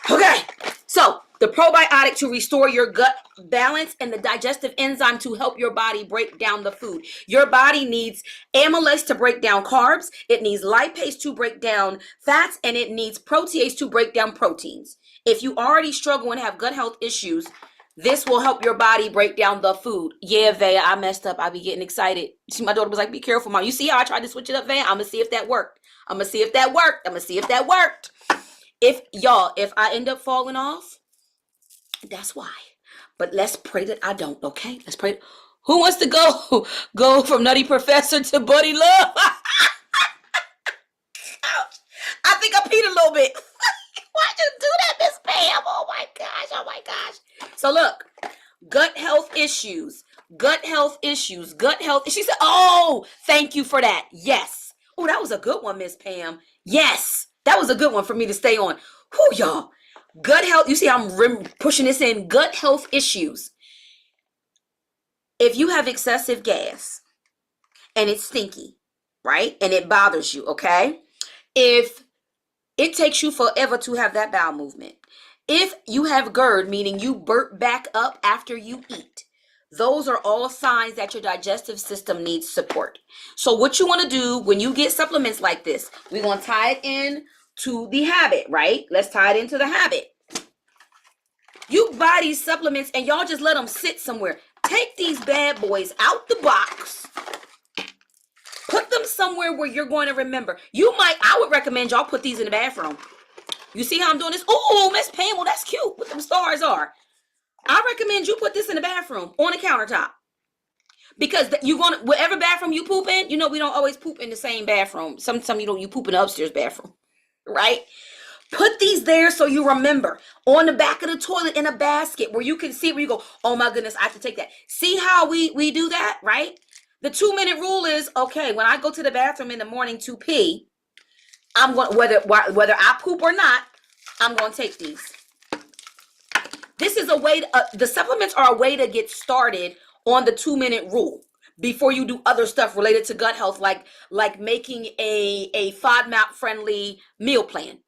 Okay, so the probiotic to restore your gut balance and the digestive enzyme to help your body break down the food. Your body needs amylase to break down carbs. It needs lipase to break down fats, and it needs protease to break down proteins. If you already struggle and have gut health issues, this will help your body break down the food. Yeah, Vea, I messed up. I be getting excited. My daughter was like, be careful, Mom. You see how I tried to switch it up, Vea? I'm going to see if that worked. If I end up falling off, that's why. But let's pray that I don't, okay? Let's pray. Who wants to go from Nutty Professor to Buddy Love? Ouch. I think I peed a little bit. Why'd you do that, Miss Pam? Oh my gosh. So look, gut health issues. She said, oh, thank you for that. Yes. Oh, that was a good one, Miss Pam. Yes. That was a good one for me to stay on. Whew, y'all. Gut health. You see, I'm pushing this in. Gut health issues. If you have excessive gas and it's stinky, right? And it bothers you, okay? If it takes you forever to have that bowel movement. If you have GERD, meaning you burp back up after you eat, those are all signs that your digestive system needs support. So what you want to do when you get supplements like this, we're going to tie it in to the habit, right? Let's tie it into the habit. You buy these supplements and y'all just let them sit somewhere. Take these bad boys out the box. Put them somewhere where you're going to remember. I would recommend y'all put these in the bathroom. You see how I'm doing this? Oh, Miss Pam, well, that's cute. What them stars are. I recommend you put this in the bathroom on the countertop. Because whatever bathroom you poop in, we don't always poop in the same bathroom. Some you poop in the upstairs bathroom, right? Put these there so you remember. On the back of the toilet in a basket where you can see, where you go, oh my goodness, I have to take that. See how we do that, right? The 2-minute rule is, okay, when I go to the bathroom in the morning to pee, I'm going, whether I poop or not, I'm going to take these. This is a way, the supplements are a way to get started on the 2-minute rule before you do other stuff related to gut health, like making a FODMAP friendly meal plan.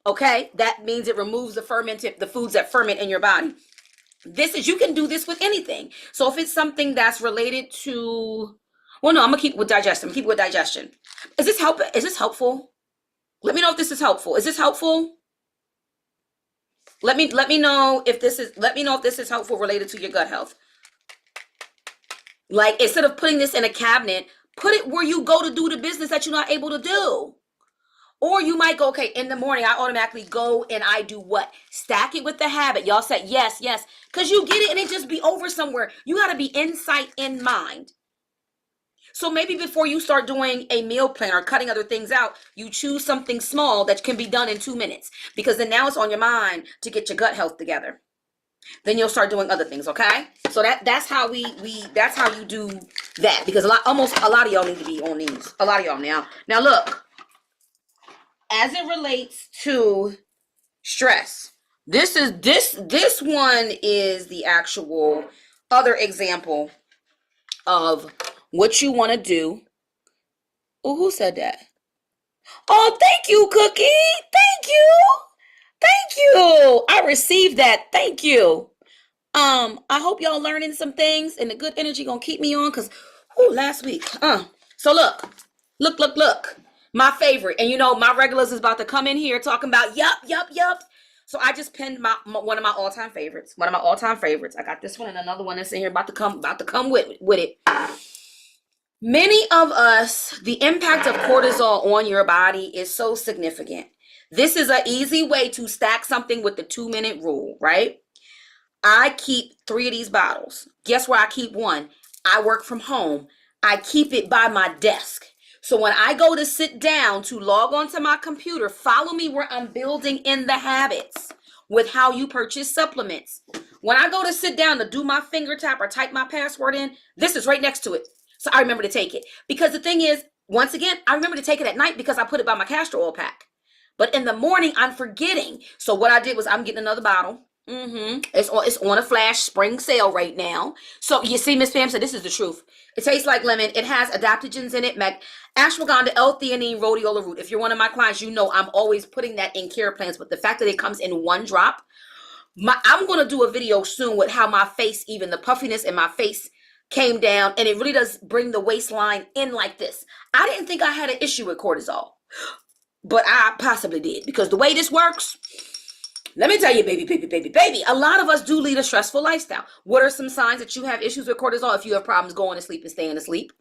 Okay, that means it removes the foods that ferment in your body. You can do this with anything. So if it's something that's related to, well, no, I'm gonna keep with digestion. Is this helpful? Let me know if this is helpful. Is this helpful? Let me know if this is helpful related to your gut health. Like, instead of putting this in a cabinet, put it where you go to do the business that you're not able to do. Or you might go, okay, in the morning, I automatically go and I do what? Stack it with the habit. Y'all said yes, yes. Because you get it and it just be over somewhere. You got to be insight in mind. So maybe before you start doing a meal plan or cutting other things out, you choose something small that can be done in 2 minutes. Because then now it's on your mind to get your gut health together. Then you'll start doing other things, okay? So that's how that's how you do that. Because a lot of y'all need to be on these. A lot of y'all now. Now look. As it relates to stress, this one is the actual other example of what you want to do. Oh, who said that? Oh, thank you, Cookie. Thank you. I received that. Thank you. I hope y'all learning some things, and the good energy gonna keep me on, because last week. So look. My favorite, and you know my regulars is about to come in here talking about yup. So I just pinned one of my all-time favorites. I got this one and another one that's in here about to come with it. Many of us, the impact of cortisol on your body is so significant. This is an easy way to stack something with the 2-minute rule, right? I keep 3 of these bottles. Guess where I keep one? I work from home. I keep it by my desk. So when I go to sit down to log onto my computer, follow me where I'm building in the habits with how you purchase supplements. When I go to sit down to do my finger tap or type my password in, this is right next to it. So I remember to take it. Because the thing is, once again, I remember to take it at night because I put it by my castor oil pack. But in the morning, I'm forgetting. So what I did was I'm getting another bottle. It's on a flash spring sale right now. So you see, Miss Pam said this is the truth. It tastes like lemon. It has adaptogens in it, ashwagandha, L-theanine, rhodiola root. If you're one of my clients, you know I'm always putting that in care plans. But the fact that it comes in 1 drop, I'm going to do a video soon with how my face, even the puffiness in my face came down. And it really does bring the waistline in like this. I didn't think I had an issue with cortisol, but I possibly did, because the way this works, let me tell you, baby, a lot of us do lead a stressful lifestyle. What are some signs that you have issues with cortisol? If you have problems going to sleep and staying asleep.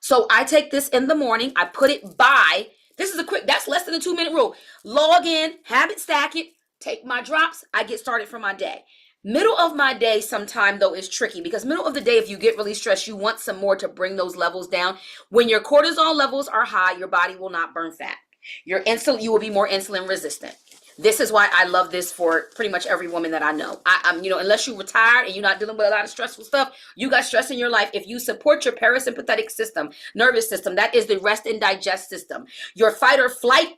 So I take this in the morning. I put it by, that's less than a 2-minute rule. Log in, habit stack it, take my drops. I get started for my day. Middle of my day sometime, though, is tricky, because middle of the day, if you get really stressed, you want some more to bring those levels down. When your cortisol levels are high, your body will not burn fat. You will be more insulin resistant. This is why I love this for pretty much every woman that I know. Unless you're retired and you're not dealing with a lot of stressful stuff, you got stress in your life. If you support your parasympathetic system, nervous system, that is the rest and digest system. Your fight or flight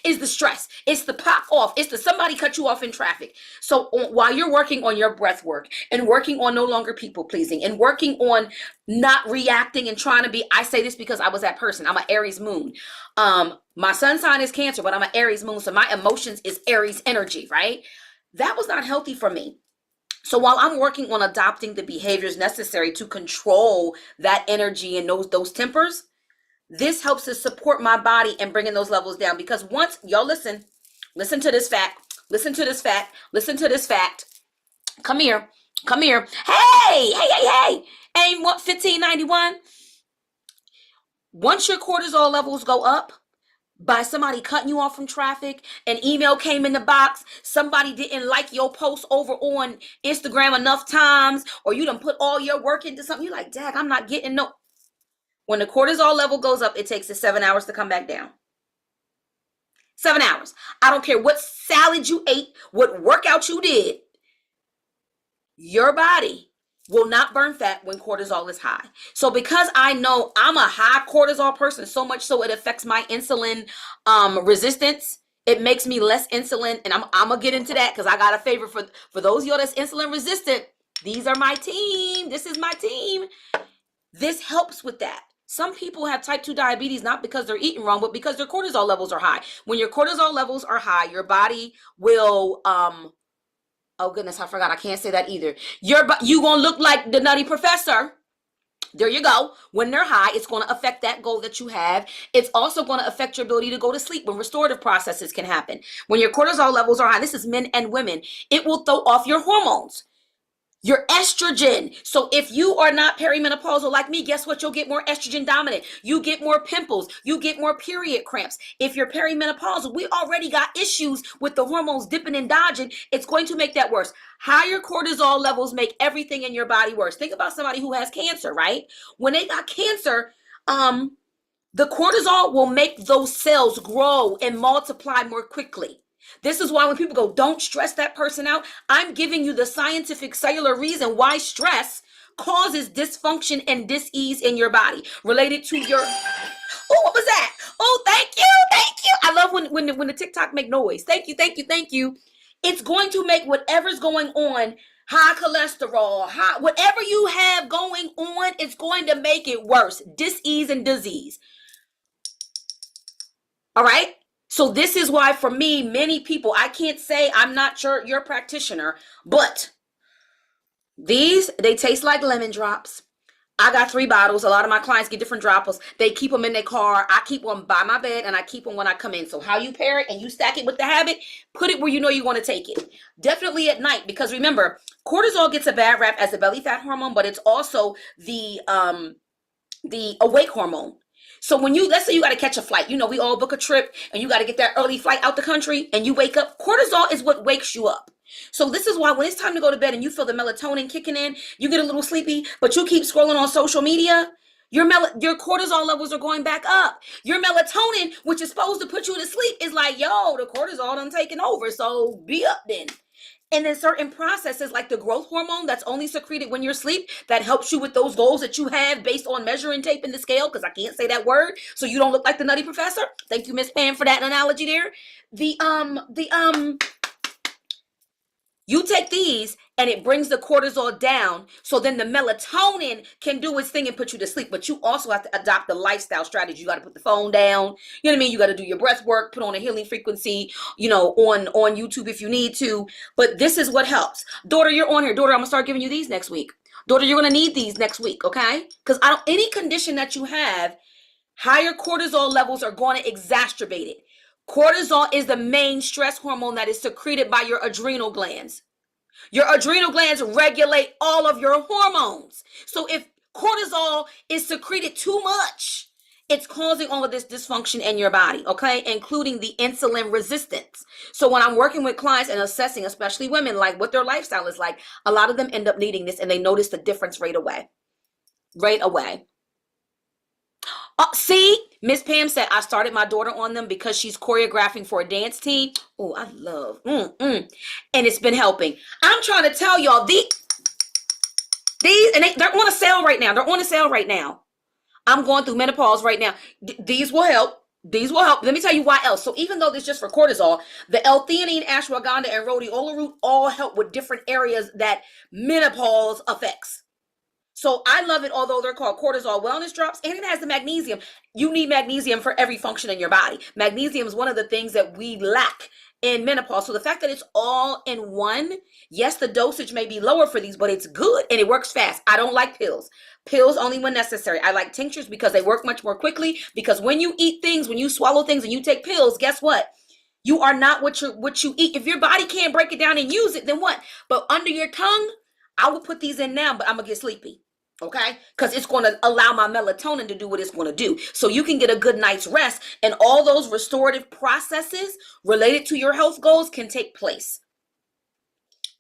is the stress. It's the pop off. It's the somebody cut you off in traffic. So while you're working on your breath work and working on no longer people pleasing and working on not reacting and trying to be, I say this because I was that person. I'm an Aries moon. My sun sign is Cancer, but I'm an Aries moon. So my emotions is Aries energy, right? That was not healthy for me. So while I'm working on adopting the behaviors necessary to control that energy and those tempers, this helps to support my body and bringing those levels down. Because once y'all listen to this fact. Come here. Hey. Ain't what 1591? Once your cortisol levels go up by somebody cutting you off from traffic, an email came in the box, somebody didn't like your post over on Instagram enough times, or you done put all your work into something, you're like, dag, I'm not getting no. When the cortisol level goes up, it takes it 7 hours to come back down. 7 hours. I don't care what salad you ate, what workout you did. Your body will not burn fat when cortisol is high. So because I know I'm a high cortisol person, so much so it affects my insulin resistance, it makes me less insulin. And I'm gonna get into that because I got a favor for those of y'all that's insulin resistant. These are my team. This is my team. This helps with that. Some people have type 2 diabetes not because they're eating wrong, but because their cortisol levels are high. When your cortisol levels are high, your body will oh goodness, I forgot. I can't say that either. You gonna look like the Nutty Professor. There you go. When they're high, it's going to affect that goal that you have. It's also going to affect your ability to go to sleep when restorative processes can happen. When your cortisol levels are high, this is men and women, it will throw off your hormones. Your estrogen. So if you are not perimenopausal like me, guess what? You'll get more estrogen dominant. You get more pimples. You get more period cramps. If you're perimenopausal, we already got issues with the hormones dipping and dodging. It's going to make that worse. Higher cortisol levels make everything in your body worse. Think about somebody who has cancer, right? When they got cancer, the cortisol will make those cells grow and multiply more quickly. This is why when people go, don't stress that person out, I'm giving you the scientific cellular reason why stress causes dysfunction and dis-ease in your body related to your, oh, what was that? Oh, thank you. I love when the TikTok make noise. Thank you. It's going to make whatever's going on, high cholesterol, whatever you have going on, it's going to make it worse. Dis-ease and disease. All right? So this is why for me, many people, I can't say I'm not sure you're a practitioner, but these, they taste like lemon drops. I got 3 bottles. A lot of my clients get different droppers. They keep them in their car. I keep one by my bed and I keep them when I come in. So how you pair it and you stack it with the habit, put it where you know you want to take it. Definitely at night, because remember, cortisol gets a bad rap as a belly fat hormone, but it's also the awake hormone. So when let's say you got to catch a flight, you know, we all book a trip and you got to get that early flight out the country and you wake up, cortisol is what wakes you up. So this is why when it's time to go to bed and you feel the melatonin kicking in, you get a little sleepy, but you keep scrolling on social media, your cortisol levels are going back up. Your melatonin, which is supposed to put you to sleep, is like, yo, the cortisol done taken over, so be up then. And then certain processes like the growth hormone that's only secreted when you're asleep, that helps you with those goals that you have based on measuring tape and the scale, because I can't say that word, so you don't look like the Nutty Professor. Thank you, Miss Pam, for that analogy there. You take these and it brings the cortisol down, so then the melatonin can do its thing and put you to sleep. But you also have to adopt the lifestyle strategy. You got to put the phone down. You know what I mean? You got to do your breath work, put on a healing frequency, you know, on YouTube if you need to. But this is what helps. Daughter, you're on here. Daughter, I'm going to start giving you these next week. Daughter, you're going to need these next week, okay? Because any condition that you have, higher cortisol levels are going to exacerbate it. Cortisol is the main stress hormone that is secreted by your adrenal glands. Your adrenal glands regulate all of your hormones. So if cortisol is secreted too much, it's causing all of this dysfunction in your body, okay? Including the insulin resistance. So when I'm working with clients and assessing, especially women, like what their lifestyle is like, a lot of them end up needing this and they notice the difference right away. See, Miss Pam said, I started my daughter on them because she's choreographing for a dance team. Oh, I love, and it's been helping. I'm trying to tell y'all, they're on a sale right now. I'm going through menopause right now. These will help. Let me tell you why else. So even though this is just for cortisol, the L-theanine, ashwagandha, and rhodiola root all help with different areas that menopause affects. So I love it, although they're called cortisol wellness drops, and it has the magnesium. You need magnesium for every function in your body. Magnesium is one of the things that we lack in menopause. So the fact that it's all in one, yes, the dosage may be lower for these, but it's good and it works fast. I don't like pills. Pills only when necessary. I like tinctures because they work much more quickly, because when you eat things, when you swallow things and you take pills, guess what? You are not what you eat. If your body can't break it down and use it, then what? But under your tongue, I will put these in now, but I'm going to get sleepy. Okay, because it's going to allow my melatonin to do what it's going to do. So you can get a good night's rest, and all those restorative processes related to your health goals can take place.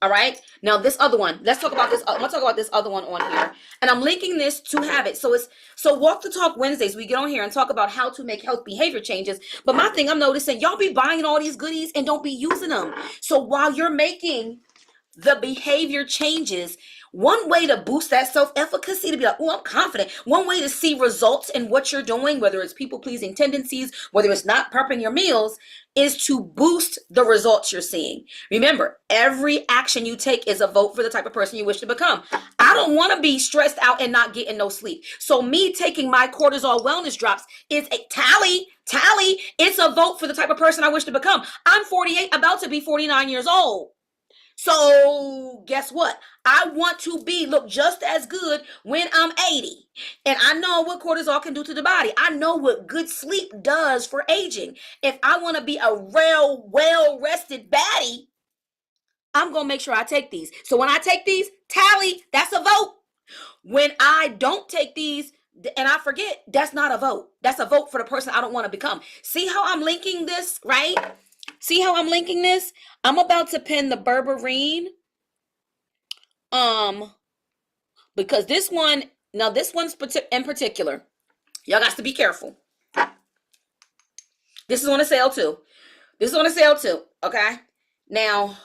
All right. Now this other one, let's talk about this. I'm gonna talk about this other one on here, and I'm linking this to habit. So Walk the Talk Wednesdays. We get on here and talk about how to make health behavior changes. But my thing, I'm noticing y'all be buying all these goodies and don't be using them. So while you're making the behavior changes, one way to boost that self-efficacy, to be like, oh, I'm confident. One way to see results in what you're doing, whether it's people-pleasing tendencies, whether it's not prepping your meals, is to boost the results you're seeing. Remember, every action you take is a vote for the type of person you wish to become. I don't want to be stressed out and not getting no sleep. So me taking my cortisol wellness drops is a tally. It's a vote for the type of person I wish to become. I'm 48, about to be 49 years old. So guess what? I want to look just as good when I'm 80. And I know what cortisol can do to the body. I know what good sleep does for aging. If I want to be a real well-rested baddie, I'm going to make sure I take these. So when I take these, tally, that's a vote. When I don't take these and I forget, that's not a vote. That's a vote for the person I don't want to become. See how I'm linking this, right? See how I'm linking this? I'm about to pin the berberine. Because this one's in particular, y'all got to be careful. This is on a sale too. Okay? Now,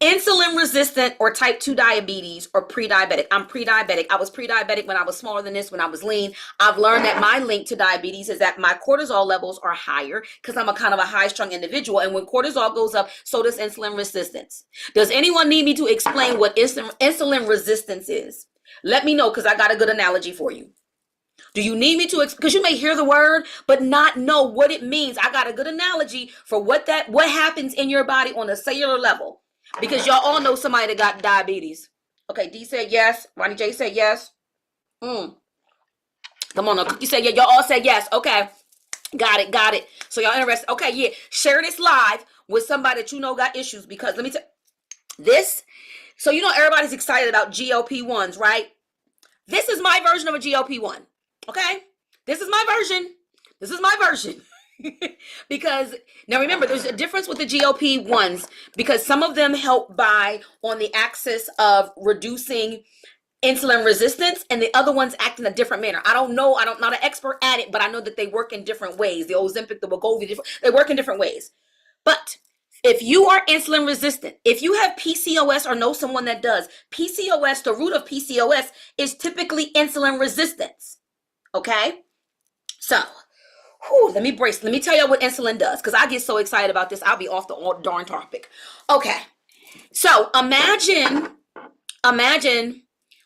insulin resistant or type 2 diabetes or pre-diabetic. I'm pre-diabetic. I was pre-diabetic when I was smaller than this, when I was lean. I've learned that my link to diabetes is that my cortisol levels are higher because I'm a kind of a high-strung individual. And when cortisol goes up, so does insulin resistance. Does anyone need me to explain what insulin resistance is? Let me know, because I got a good analogy for you. Do you need me to, because you may hear the word, but not know what it means. I got a good analogy for what happens in your body on a cellular level. Because y'all all know somebody that got diabetes. Okay, D said yes. Ronnie J said yes. Come on, now. Cookie said yeah. Y'all all said yes. Okay, got it. So y'all interested? Okay, yeah. Share this live with somebody that you know got issues. Because let me tell this. So you know everybody's excited about GLP-1s, right? This is my version of a GLP-1. Okay, this is my version. Because now remember, there's a difference with the GLP-1s because some of them help by on the axis of reducing insulin resistance, and the other ones act in a different manner. I don't know. I'm not an expert at it, but I know that they work in different ways. The Ozempic, the Wegovy, they work in different ways. But if you are insulin resistant, if you have PCOS or know someone that does, PCOS, the root of PCOS is typically insulin resistance. Okay, so. Let me tell you what insulin does, because I get so excited about this, I'll be off the darn topic. Okay, so imagine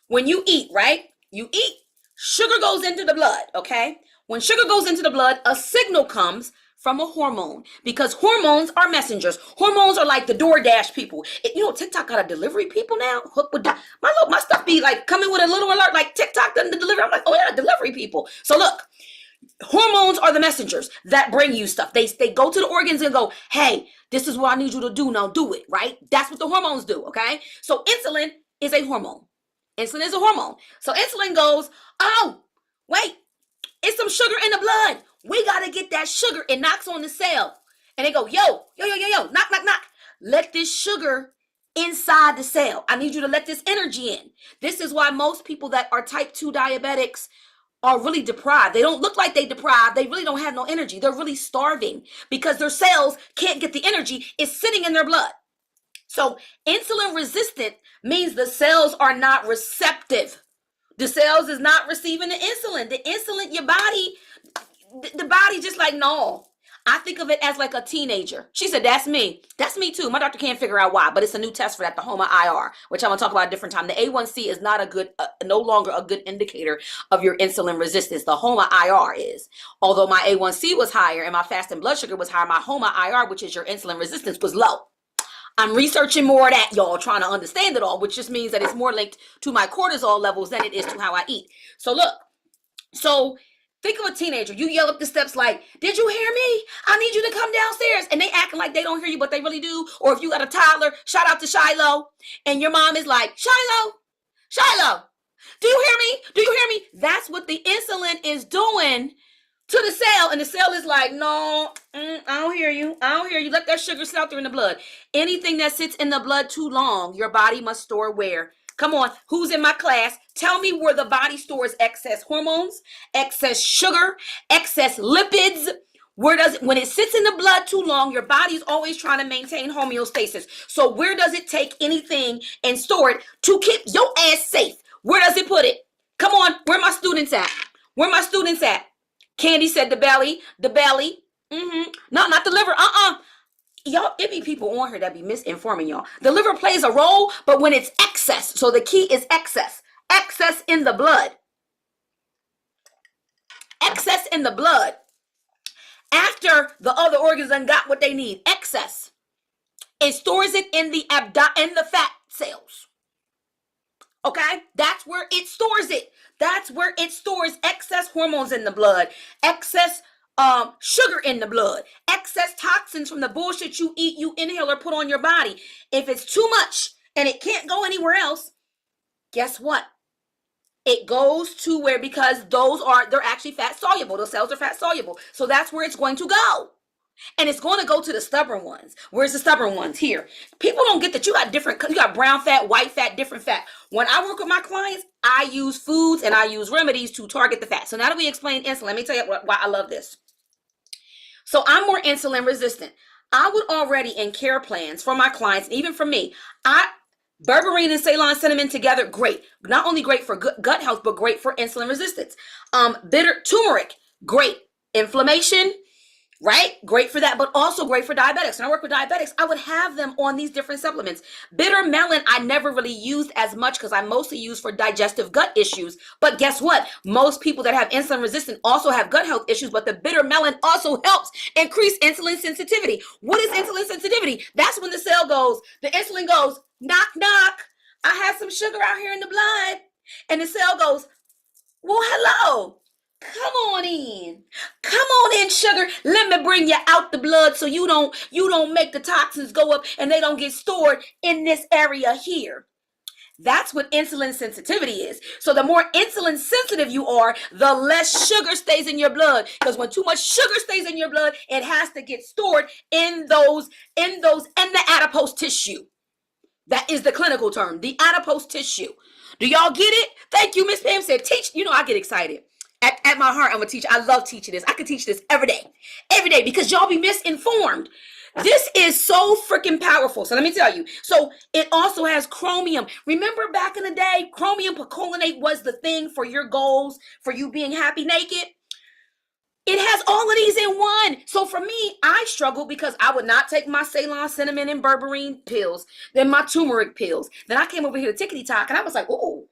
when you eat, right? You eat, sugar goes into the blood, okay? When sugar goes into the blood, a signal comes from a hormone, because hormones are messengers. Hormones are like the DoorDash people. You know, TikTok got a delivery people now. My stuff be like coming with a little alert, like TikTok doesn't deliver. I'm like, oh yeah, delivery people. So look. Hormones are the messengers that bring you stuff. They go to the organs and go, hey, this is what I need you to do. Now do it, right? That's what the hormones do, okay? So insulin is a hormone. Insulin is a hormone. So insulin goes, oh, wait, it's some sugar in the blood. We got to get that sugar. It knocks on the cell. And they go, yo, knock. Let this sugar inside the cell. I need you to let this energy in. This is why most people that are type 2 diabetics are really deprived. They don't look like they deprived. They really don't have no energy. They're really starving because their cells can't get the energy. It's sitting in their blood. So insulin resistant means the cells are not receptive. The cells is not receiving the insulin. The insulin, your body, the body just like, no. I think of it as like a teenager. She said, that's me. That's me too. My doctor can't figure out why, but it's a new test for that, the HOMA-IR, which I'm going to talk about a different time. The A1C is not no longer a good indicator of your insulin resistance. The HOMA-IR is. Although my A1C was higher and my fasting blood sugar was higher, my HOMA-IR, which is your insulin resistance, was low. I'm researching more of that, y'all, trying to understand it all, which just means that it's more linked to my cortisol levels than it is to how I eat. So look, think of a teenager. You yell up the steps like, did you hear me? I need you to come downstairs. And they acting like they don't hear you, but they really do. Or if you got a toddler, shout out to Shiloh. And your mom is like, Shiloh, do you hear me? That's what the insulin is doing to the cell, and the cell is like, no, I don't hear you. I don't hear you. Let that sugar sit out there in the blood. Anything that sits in the blood too long, your body must store where? Come on, who's in my class? Tell me where the body stores excess hormones, excess sugar, excess lipids. Where does it, when it sits in the blood too long, your body's always trying to maintain homeostasis. So where does it take anything and store it to keep your ass safe? Where does it put it? Come on, where my students at? Where my students at? Candy said the belly, the belly. No, not the liver. Y'all, it be people on here that be misinforming y'all. The liver plays a role, but when it's excess, so the key is excess. Excess in the blood. Excess in the blood. After the other organs done got what they need, excess. It stores it in the in the fat cells. Okay? That's where it stores it. That's where it stores excess hormones in the blood, excess sugar in the blood, excess toxins from the bullshit you eat, you inhale, or put on your body. If it's too much and it can't go anywhere else, guess what? It goes to where, because they're actually fat soluble. Those cells are fat soluble. So that's where it's going to go. And it's going to go to the stubborn ones. Where's the stubborn ones? Here. People don't get that you got brown fat, white fat, different fat. When I work with my clients, I use foods and I use remedies to target the fat. So now that we explain insulin, let me tell you why I love this. So I'm more insulin resistant. I would already in care plans for my clients, and even for me, berberine and Ceylon cinnamon together, great. Not only great for gut health, but great for insulin resistance. Bitter turmeric, great. Inflammation, right? Great for that, but also great for diabetics. When I work with diabetics, I would have them on these different supplements. Bitter melon, I never really used as much because I mostly use for digestive gut issues. But guess what? Most people that have insulin resistance also have gut health issues, but the bitter melon also helps increase insulin sensitivity. What is insulin sensitivity? That's when the insulin goes, knock, knock. I have some sugar out here in the blood. And the cell goes, well, hello. Come on in. Come on in, sugar. Let me bring you out the blood so you don't make the toxins go up and they don't get stored in this area here. That's what insulin sensitivity is. So the more insulin sensitive you are, the less sugar stays in your blood. Because when too much sugar stays in your blood, it has to get stored in the adipose tissue. That is the clinical term, the adipose tissue. Do y'all get it? Thank you. Miss Pam said, teach. You know, I get excited. At my heart, I'm a teacher. I love teaching this. I could teach this every day, because y'all be misinformed. This is so freaking powerful. So let me tell you. So it also has chromium. Remember back in the day, chromium picolinate was the thing for your goals, for you being happy naked. It has all of these in one. So for me, I struggled because I would not take my Ceylon cinnamon and berberine pills, then my turmeric pills. Then I came over here to Tickety Talk and I was like, oh,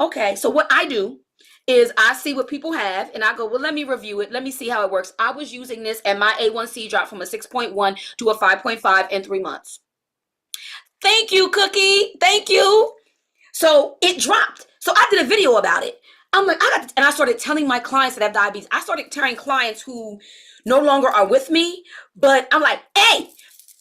okay. So what I do is I see what people have and I go, well, let me review it. Let me see how it works. I was using this and my A1C dropped from a 6.1 to a 5.5 in 3 months. Thank you, Cookie. Thank you. So it dropped. So I did a video about it. I'm like, and I started telling my clients that have diabetes. I started telling clients who no longer are with me, but I'm like, hey,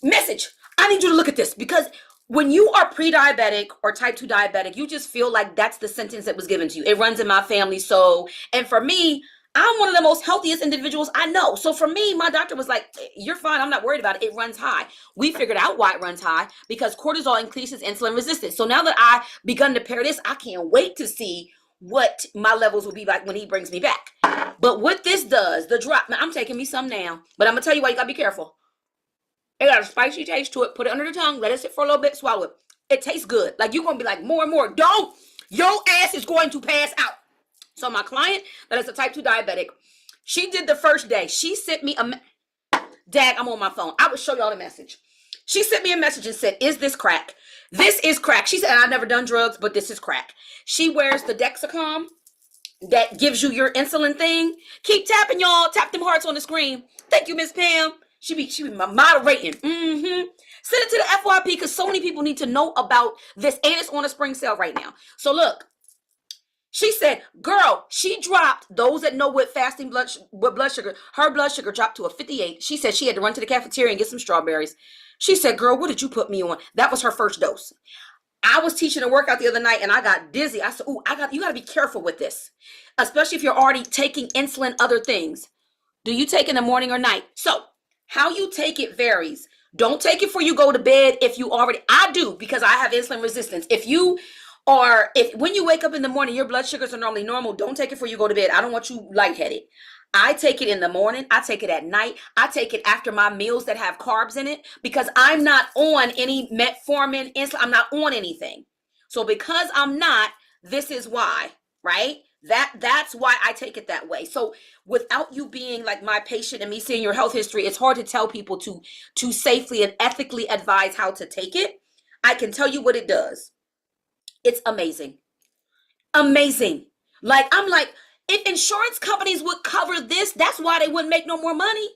message, I need you to look at this, because when you are pre-diabetic or type 2 diabetic, you just feel like that's the sentence that was given to you. It runs in my family. So, and for me, I'm one of the most healthiest individuals I know. So for me, my doctor was like, you're fine. I'm not worried about it. It runs high. We figured out why it runs high, because cortisol increases insulin resistance. So now that I've begun to pair this, I can't wait to see what my levels will be like when he brings me back. But what this does, the drop, now I'm taking me some now, but I'm gonna tell you why you gotta be careful. It got a spicy taste to it. Put it under the tongue, let it sit for a little bit, swallow it. It tastes good. Like you're gonna be like more and more. Don't, your ass is going to pass out. So my client that is a type 2 diabetic, she did the first day. She sent me Dad, I'm on my phone. I will show y'all the message. She sent me a message and said, is this crack? This is crack. She said, I've never done drugs, but this is crack. She wears the Dexcom that gives you your insulin thing. Keep tapping, y'all. Tap them hearts on the screen. Thank you, Miss Pam. She be moderating. Send it to the FYP because so many people need to know about this, and it's on a spring sale right now. So look, she said, girl, she dropped, those that know what fasting blood sugar, her blood sugar dropped to a 58. She said she had to run to the cafeteria and get some strawberries. She said, girl, what did you put me on? That was her first dose. I was teaching a workout the other night and I got dizzy. I said, you got to be careful with this, especially if you're already taking insulin, other things. Do you take in the morning or night? So how you take it varies. Don't take it before you go to bed if you already, I do because I have insulin resistance. If when you wake up in the morning, your blood sugars are normally normal, don't take it before you go to bed. I don't want you lightheaded. I take it in the morning. I take it at night. I take it after my meals that have carbs in it because I'm not on any metformin, insulin. I'm not on anything. So because I'm not, this is why, right? That's why I take it that way. So without you being like my patient and me seeing your health history, it's hard to tell people to safely and ethically advise how to take it. I can tell you what it does. It's amazing. Amazing. Like, I'm like, if insurance companies would cover this, that's why they wouldn't make no more money.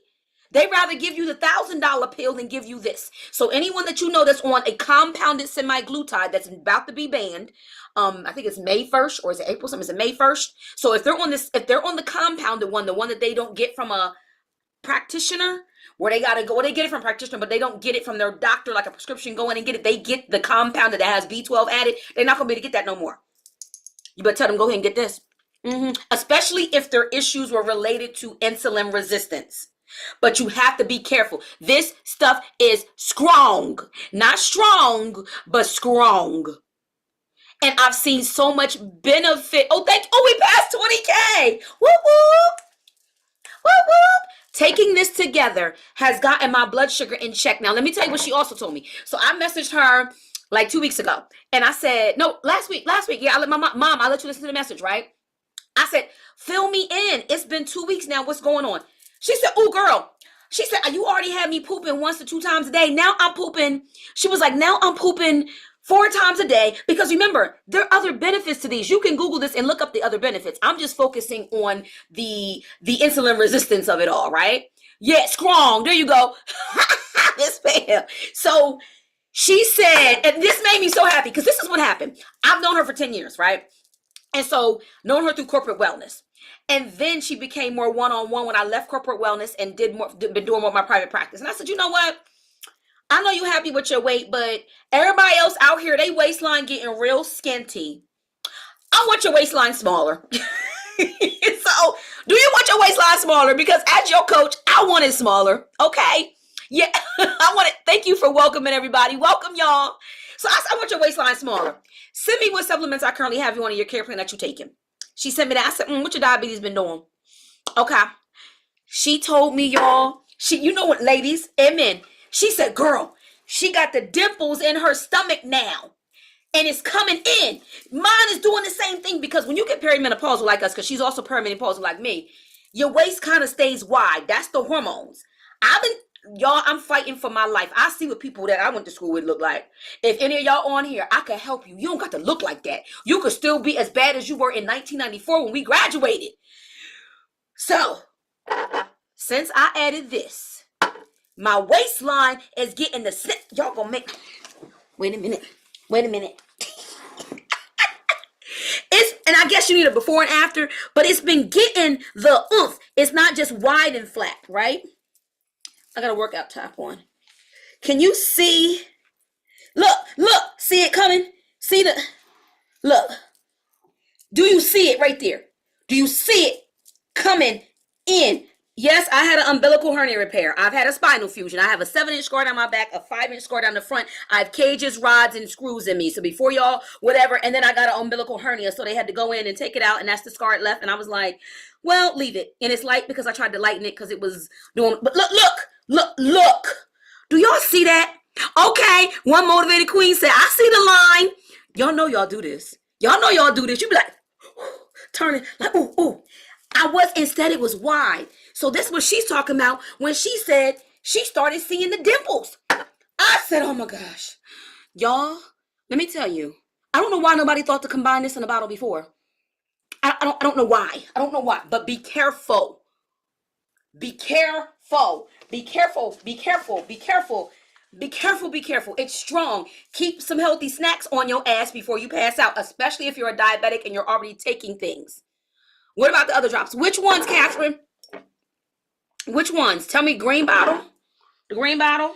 They'd rather give you the $1,000 pill than give you this. So anyone that you know that's on a compounded semaglutide that's about to be banned, I think it's May 1st or is it April something? Is it May 1st? So if they're on the compounded one, the one that they don't get from a practitioner, where they gotta go, they get it from a practitioner, but they don't get it from their doctor like a prescription, go in and get it. They get the compounded that has B12 added. They're not gonna be able to get that no more. You better tell them, go ahead and get this. Especially if their issues were related to insulin resistance. But you have to be careful. This stuff is strong. Not strong, but strong. And I've seen so much benefit. Oh, we passed 20K. Whoop, whoop. Whoop, whoop. Taking this together has gotten my blood sugar in check. Now, let me tell you what she also told me. So I messaged her like 2 weeks ago. And I said, no, last week. Yeah, I let my mom, I let you listen to the message, right? I said, fill me in. It's been 2 weeks now. What's going on? She said, oh, girl. She said, you already had me pooping 1 to 2 times a day. Now I'm pooping. She was like, now I'm pooping 4 times a day. Because remember, there are other benefits to these. You can Google this and look up the other benefits. I'm just focusing on the insulin resistance of it all, right? Yeah, strong. There you go. This fam. So she said, and this made me so happy because this is what happened. I've known her for 10 years, right? And so known her through corporate wellness. And then she became more one-on-one when I left corporate wellness and been doing more of my private practice. And I said, you know what? I know you're happy with your weight, but everybody else out here, they waistline getting real skinty. I want your waistline smaller. So do you want your waistline smaller? Because as your coach, I want it smaller. Okay. Yeah. I want it. Thank you for welcoming everybody. Welcome y'all. So I want your waistline smaller. Send me what supplements I currently have you on in your care plan that you're taking. She sent me that. I said, what your diabetes been doing? Okay. She told me, y'all, you know what, ladies and men, she said, girl, she got the dimples in her stomach now. And it's coming in. Mine is doing the same thing because when you get perimenopausal like us, because she's also perimenopausal like me, your waist kind of stays wide. That's the hormones. I'm fighting for my life. I see what people that I went to school with look like. If any of y'all on here, I can help you. You don't got to look like that. You could still be as bad as you were in 1994 when we graduated. So, since I added this, my waistline is getting the slip. Y'all gonna make... Wait a minute. And I guess you need a before and after, but it's been getting the oomph. It's not just wide and flat, right? I got a workout top on. Can you see? Look, see it coming? Look. Do you see it right there? Do you see it coming in? Yes, I had an umbilical hernia repair. I've had a spinal fusion. I have a 7-inch scar down my back, a 5-inch scar down the front. I have cages, rods, and screws in me. So before y'all, whatever. And then I got an umbilical hernia. So they had to go in and take it out. And that's the scar it left. And I was like, well, leave it. And it's light because I tried to lighten it because it was doing, but look. Do y'all see that? Okay. One motivated queen said, I see the line. Y'all know y'all do this. You be like, turning like, ooh. Instead it was wide. So this is what she's talking about when she said she started seeing the dimples. I said, oh my gosh. Y'all, let me tell you, I don't know why nobody thought to combine this in a bottle before. I don't know why. But be careful. Be careful. It's strong. Keep some healthy snacks on your ass before you pass out, especially if you're a diabetic and you're already taking things. What about the other drops? Which ones, Catherine? Which ones? Tell me green bottle. The green bottle.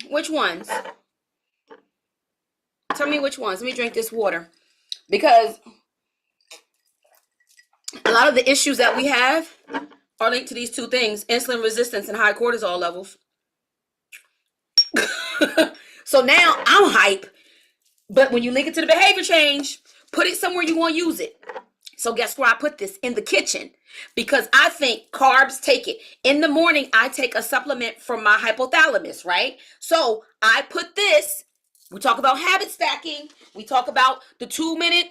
Which ones? Tell me which ones. Let me drink this water. Because lot of the issues that we have are linked to these two things: insulin resistance and high cortisol levels. So now I'm hype, but when you link it to the behavior change, put it somewhere you want to use it. So guess where I put this? In the kitchen, because I think carbs take it. In the morning, I take a supplement for my hypothalamus, right? So I put this. We talk about habit stacking. We talk about the 2 minute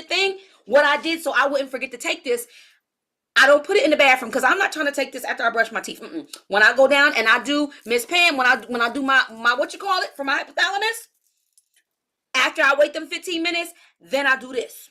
thing. What I did so I wouldn't forget to take this. I don't put it in the bathroom because I'm not trying to take this after I brush my teeth. When I go down and I do, Miss Pam, when I do my what you call it for my hypothalamus, after I wait them 15 minutes, then I do this.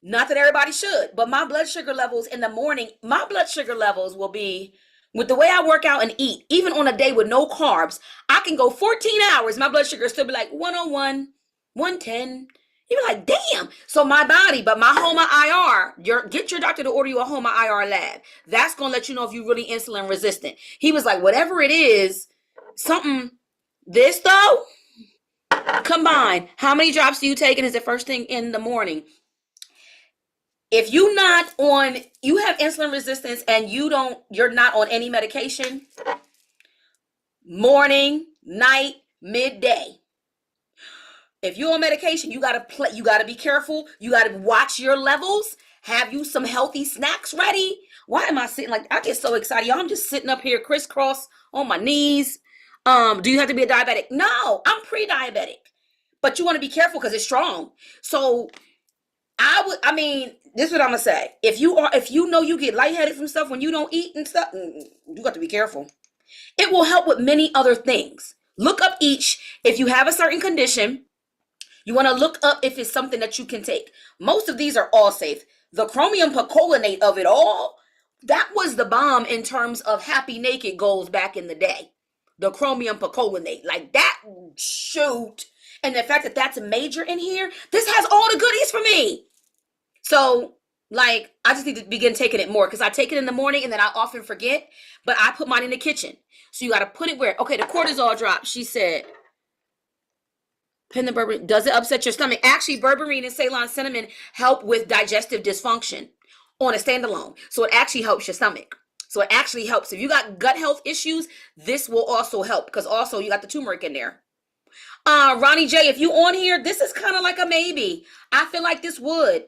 Not that everybody should, but my blood sugar levels in the morning, my blood sugar levels will be, with the way I work out and eat, even on a day with no carbs, I can go 14 hours. My blood sugar still be like 101, 110. You be like, damn. So my body, but my HOMA IR, get your doctor to order you a HOMA IR lab. That's going to let you know if you're really insulin resistant. He was like, whatever it is, something, this though, combined. How many drops do you take? And is it first thing in the morning? If you have insulin resistance and you're not on any medication, morning, night, midday. If you're on medication, you gotta be careful. You gotta watch your levels. Have you some healthy snacks ready? Why am I sitting like, I get so excited, y'all. I'm just sitting up here crisscross on my knees. Do you have to be a diabetic? No, I'm pre-diabetic. But you want to be careful because it's strong. So this is what I'm gonna say. If you know you get lightheaded from stuff when you don't eat and stuff, you got to be careful. It will help with many other things. Look up each. If you have a certain condition, you want to look up if it's something that you can take. Most of these are all safe. The chromium picolinate of it all, that was the bomb in terms of happy naked goals back in the day. The chromium picolinate, like that, shoot. And the fact that that's a major in here, this has all the goodies for me. So, like, I just need to begin taking it more because I take it in the morning and then I often forget, but I put mine in the kitchen. So you got to put it where? Okay, the cortisol drop, she said. Pin the berberine. Does it upset your stomach? Actually, berberine and Ceylon cinnamon help with digestive dysfunction on a standalone. So it actually helps your stomach. So it actually helps. If you got gut health issues, this will also help because also you got the turmeric in there. Ronnie J, if you on here, this is kind of like a maybe. I feel like this would.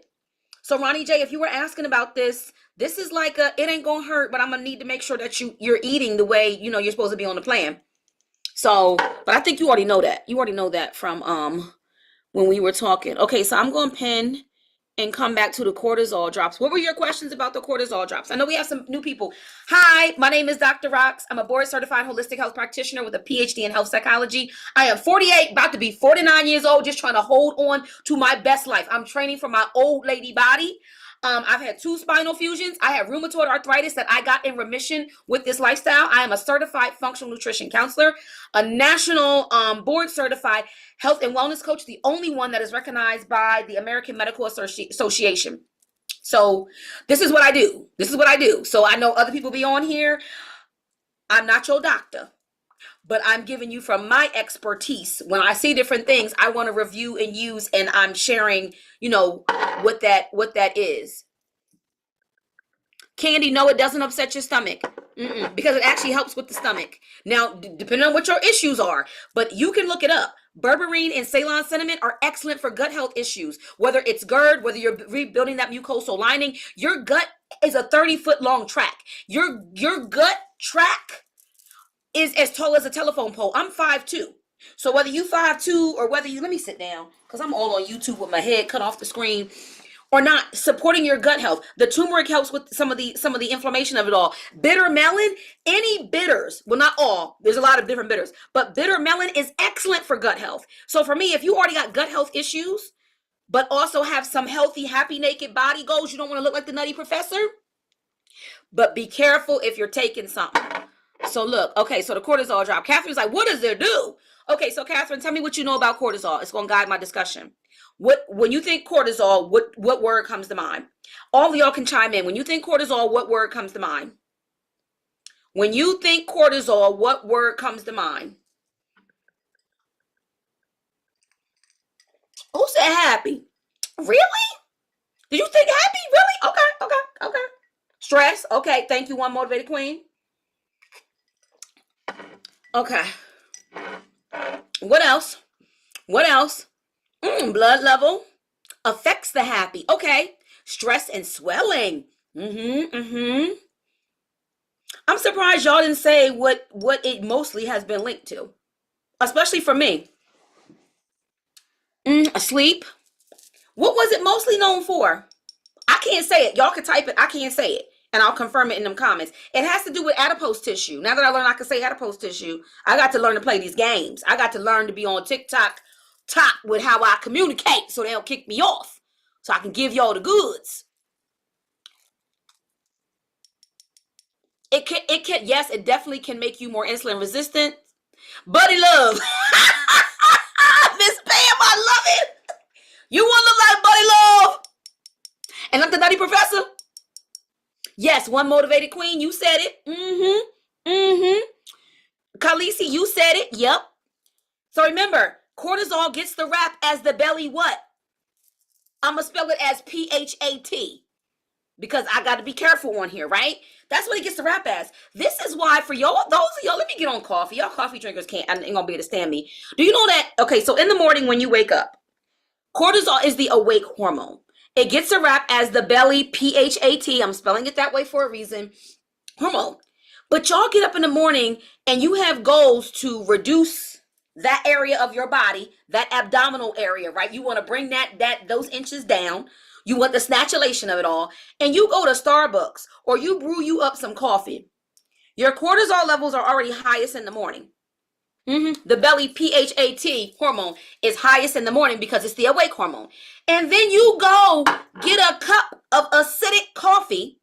So Ronnie J, if you were asking about this, this is like it ain't gonna hurt, but I'm gonna need to make sure that you're eating the way you're supposed to be on the plan. So, but I think you already know that. You already know that from when we were talking. Okay, so I'm gonna pin and come back to the cortisol drops. What were your questions about the cortisol drops? I know we have some new people. Hi, my name is Dr. Rox. I'm a board certified holistic health practitioner with a PhD in health psychology. I am 48, about to be 49 years old, just trying to hold on to my best life. I'm training for my old lady body. I've had 2 spinal fusions. I have rheumatoid arthritis that I got in remission with this lifestyle. I am a certified functional nutrition counselor, a national board certified health and wellness coach, the only one that is recognized by the American Medical Association. So this is what I do. This is what I do. So I know other people be on here. I'm not your doctor, but I'm giving you from my expertise. When I see different things, I want to review and use, and I'm sharing, what that is. Candy, no, it doesn't upset your stomach. Because it actually helps with the stomach. Now, depending on what your issues are, but you can look it up. Berberine and Ceylon cinnamon are excellent for gut health issues. Whether it's GERD, whether you're rebuilding that mucosal lining, your gut is a 30-foot long track. Your gut track is as tall as a telephone pole. I'm 5'2". So whether you 5'2" or whether let me sit down because I'm all on YouTube with my head cut off the screen or not, supporting your gut health. The turmeric helps with some of the inflammation of it all. Bitter melon, any bitters, well, not all, there's a lot of different bitters, but bitter melon is excellent for gut health. So for me, if you already got gut health issues, but also have some healthy, happy, naked body goals, you don't want to look like the Nutty Professor, but be careful if you're taking something. So look, okay, so the cortisol drop. Catherine's like, what does it do? Okay, so Catherine, tell me what you know about cortisol. It's going to guide my discussion. When you think cortisol, what word comes to mind? All of y'all can chime in. When you think cortisol, what word comes to mind? When you think cortisol, what word comes to mind? Who said happy? Really? Did you think happy? Really? Okay. Stress. Okay. Thank you, one motivated queen. Okay. What else? What else? Blood level affects the happy. Okay. Stress and swelling. I'm surprised y'all didn't say what it mostly has been linked to, especially for me. Sleep. What was it mostly known for? I can't say it. Y'all can type it. I can't say it. And I'll confirm it in them comments. It has to do with adipose tissue. Now that I learned I can say adipose tissue, I got to learn to play these games. I got to learn to be on TikTok top with how I communicate so they don't kick me off. So I can give y'all the goods. It can, yes, it definitely can make you more insulin resistant. Buddy love. Miss Pam, I love it. You want to look like Buddy Love? And I'm the Nutty Professor? Yes, one motivated queen, you said it. Khaleesi, you said it. Yep. So remember, cortisol gets the rap as the belly what? I'm going to spell it as PHAT. Because I got to be careful on here, right? That's what it gets the rap as. This is why for y'all, those of y'all, let me get on coffee. Y'all coffee drinkers ain't going to be able to stand me. Do you know that? Okay, so in the morning when you wake up, cortisol is the awake hormone. It gets a rap as the belly, PHAT. I'm spelling it that way for a reason. Hormone. But y'all get up in the morning and you have goals to reduce that area of your body, that abdominal area, right? You want to bring those inches down. You want the snatchulation of it all. And you go to Starbucks or you brew you up some coffee. Your cortisol levels are already highest in the morning. The belly PHAT hormone is highest in the morning because it's the awake hormone. And then you go get a cup of acidic coffee,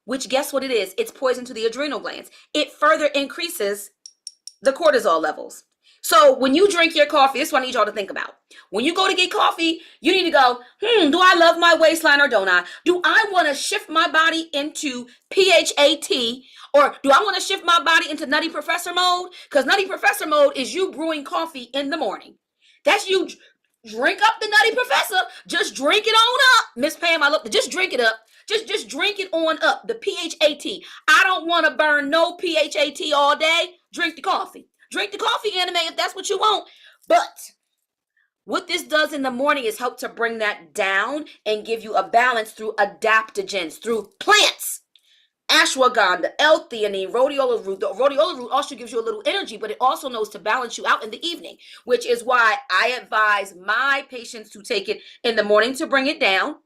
which guess what it is? It's poison to the adrenal glands. It further increases the cortisol levels. So when you drink your coffee, this is what I need y'all to think about. When you go to get coffee, you need to go, do I love my waistline or don't I? Do I want to shift my body into PHAT or do I want to shift my body into Nutty Professor mode? Because Nutty Professor mode is you brewing coffee in the morning. That's you drink up the Nutty Professor. Just drink it on up. Miss Pam, I love just drink it up. Just drink it on up. The PHAT. I don't want to burn no PHAT all day. Drink the coffee. Drink the coffee, anime, if that's what you want. But what this does in the morning is help to bring that down and give you a balance through adaptogens, through plants. Ashwagandha, L-theanine, rhodiola root. The rhodiola root also gives you a little energy, but it also knows to balance you out in the evening, which is why I advise my patients to take it in the morning to bring it down.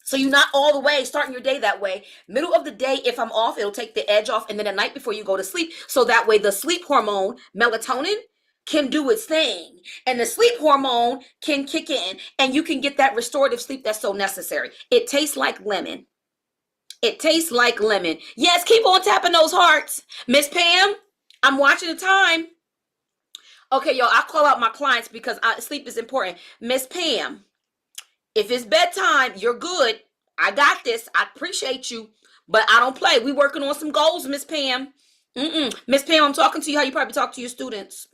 So you're not all the way starting your day that way. Middle of the day, if I'm off, it'll take the edge off. And then at night before you go to sleep. So that way the sleep hormone, melatonin, can do its thing. And the sleep hormone can kick in. And you can get that restorative sleep that's so necessary. It tastes like lemon. It tastes like lemon. Yes, keep on tapping those hearts. Miss Pam, I'm watching the time. Okay, y'all, I call out my clients because sleep is important. Miss Pam. If it's bedtime, you're good. I got this. I appreciate you. But I don't play. We working on some goals, Miss Pam. Miss Pam, I'm talking to you how you probably talk to your students.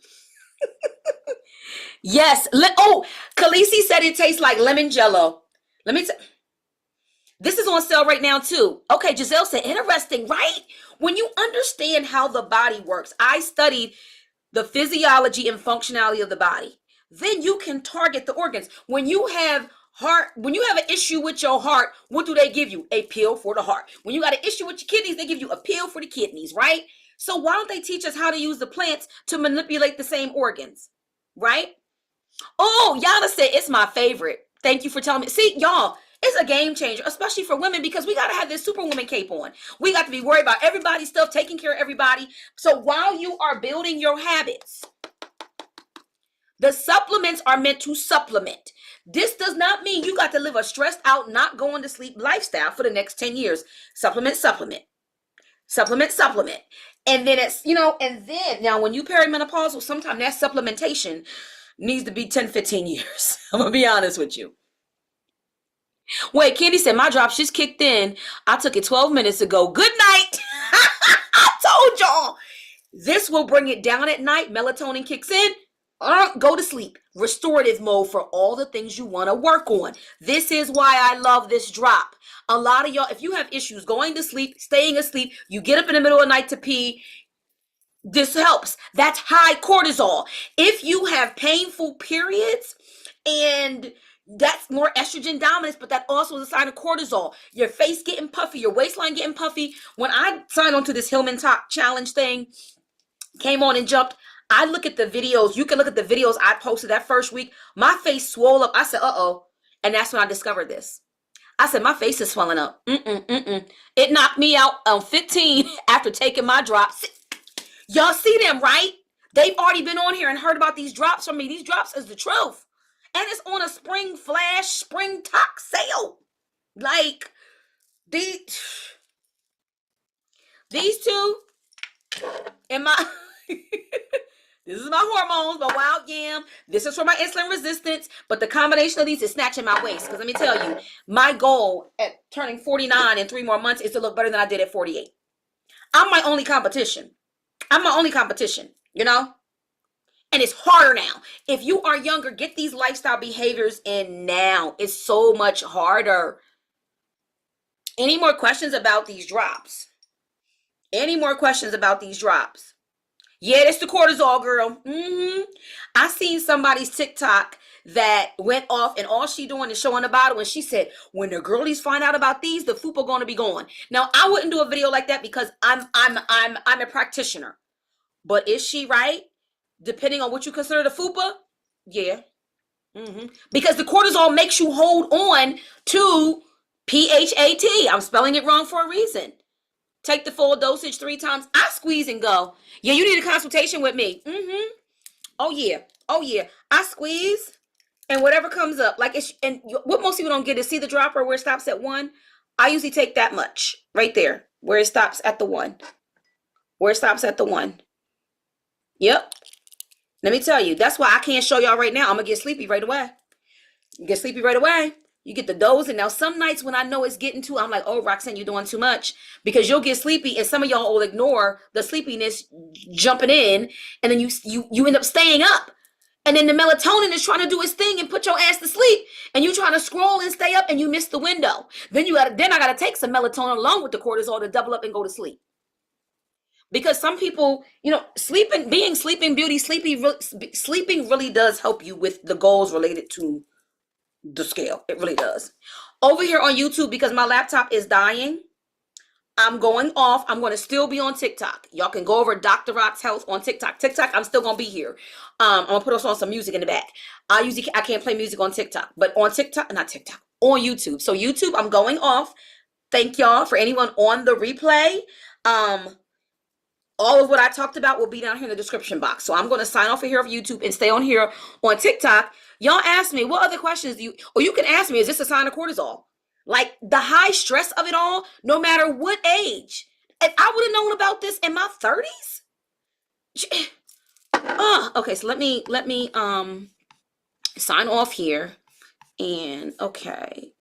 Yes. Khaleesi said it tastes like lemon jello. Let me tell. This is on sale right now too. Okay, Giselle said, interesting, right? When you understand how the body works, I studied the physiology and functionality of the body. Then you can target the organs. When you have an issue with your heart, what do they give you? A pill for the heart. When you got an issue with your kidneys, they give you a pill for the kidneys, right? So why don't they teach us how to use the plants to manipulate the same organs, right? Oh, Yana said it's my favorite. Thank you for telling me. See, y'all, it's a game changer, especially for women, because we got to have this superwoman cape on. We got to be worried about everybody's stuff, taking care of everybody. So while you are building your habits, the supplements are meant to supplement. This does not mean you got to live a stressed out, not going to sleep lifestyle for the next 10 years. Supplement. And then now when you perimenopausal, sometimes that supplementation needs to be 10, 15 years. I'm going to be honest with you. Wait, Candy said, my drop just kicked in. I took it 12 minutes ago. Good night. I told y'all. This will bring it down at night. Melatonin kicks in. Go to sleep. Restorative mode for all the things you want to work on. This is why I love this drop. A lot of y'all, if you have issues going to sleep, staying asleep, you get up in the middle of the night to pee, this helps. That's high cortisol. If you have painful periods, and that's more estrogen dominance, but that also is a sign of cortisol. Your face getting puffy, your waistline getting puffy. When I signed on to this Hillman Top Challenge thing, came on and jumped, I look at the videos. You can look at the videos I posted that first week. My face swole up. I said, uh-oh. And that's when I discovered this. I said, my face is swelling up. It knocked me out on 15 after taking my drops. Y'all see them, right? They've already been on here and heard about these drops from me. These drops is the truth. And it's on a spring flash, spring talk sale. Like, these two, and my... This is my hormones, my wild yam. This is for my insulin resistance. But the combination of these is snatching my waist. Because let me tell you, my goal at turning 49 in 3 more months is to look better than I did at 48. I'm my only competition. You know? And it's harder now. If you are younger, get these lifestyle behaviors in now. It's so much harder. Any more questions about these drops? Yeah, that's the cortisol, girl. I seen somebody's TikTok that went off, and all she doing is showing the bottle, and she said, when the girlies find out about these, the fupa gonna be gone. Now, I wouldn't do a video like that because I'm a practitioner. But is she right? Depending on what you consider the fupa? Yeah. Because the cortisol makes you hold on to PHAT. I'm spelling it wrong for a reason. Take the full dosage 3 times. I squeeze and go. Yeah, you need a consultation with me. Oh yeah. I squeeze, and whatever comes up, like it's, and what most people don't get is see the dropper where it stops at 1. I usually take that much right there, where it stops at the 1. Yep. Let me tell you, that's why I can't show y'all right now. I'm gonna get sleepy right away. You get the dose, and now some nights when I know it's getting too, I'm like, oh, Roxanne, you're doing too much, because you'll get sleepy, and some of y'all will ignore the sleepiness jumping in, and then you end up staying up, and then the melatonin is trying to do its thing and put your ass to sleep, and you trying to scroll and stay up, and you miss the window. Then I gotta take some melatonin along with the cortisol to double up and go to sleep. Because some people, sleeping really does help you with the goals related to the scale. It really does. Over here on YouTube, because my laptop is dying, I'm going off. I'm going to still be on TikTok. Y'all can go over Dr. Rock's Health on TikTok. I'm still going to be here. I'm going to put us on some music in the back. I can't play music on TikTok, but on on YouTube. So YouTube, I'm going off. Thank y'all for anyone on the replay. All of what I talked about will be down here in the description box. So I'm going to sign off of here of YouTube and stay on here on TikTok. Y'all ask me, what other questions you can ask me, is this a sign of cortisol? Like the high stress of it all, no matter what age. If I would have known about this in my 30s. Okay, so let me sign off here. And okay,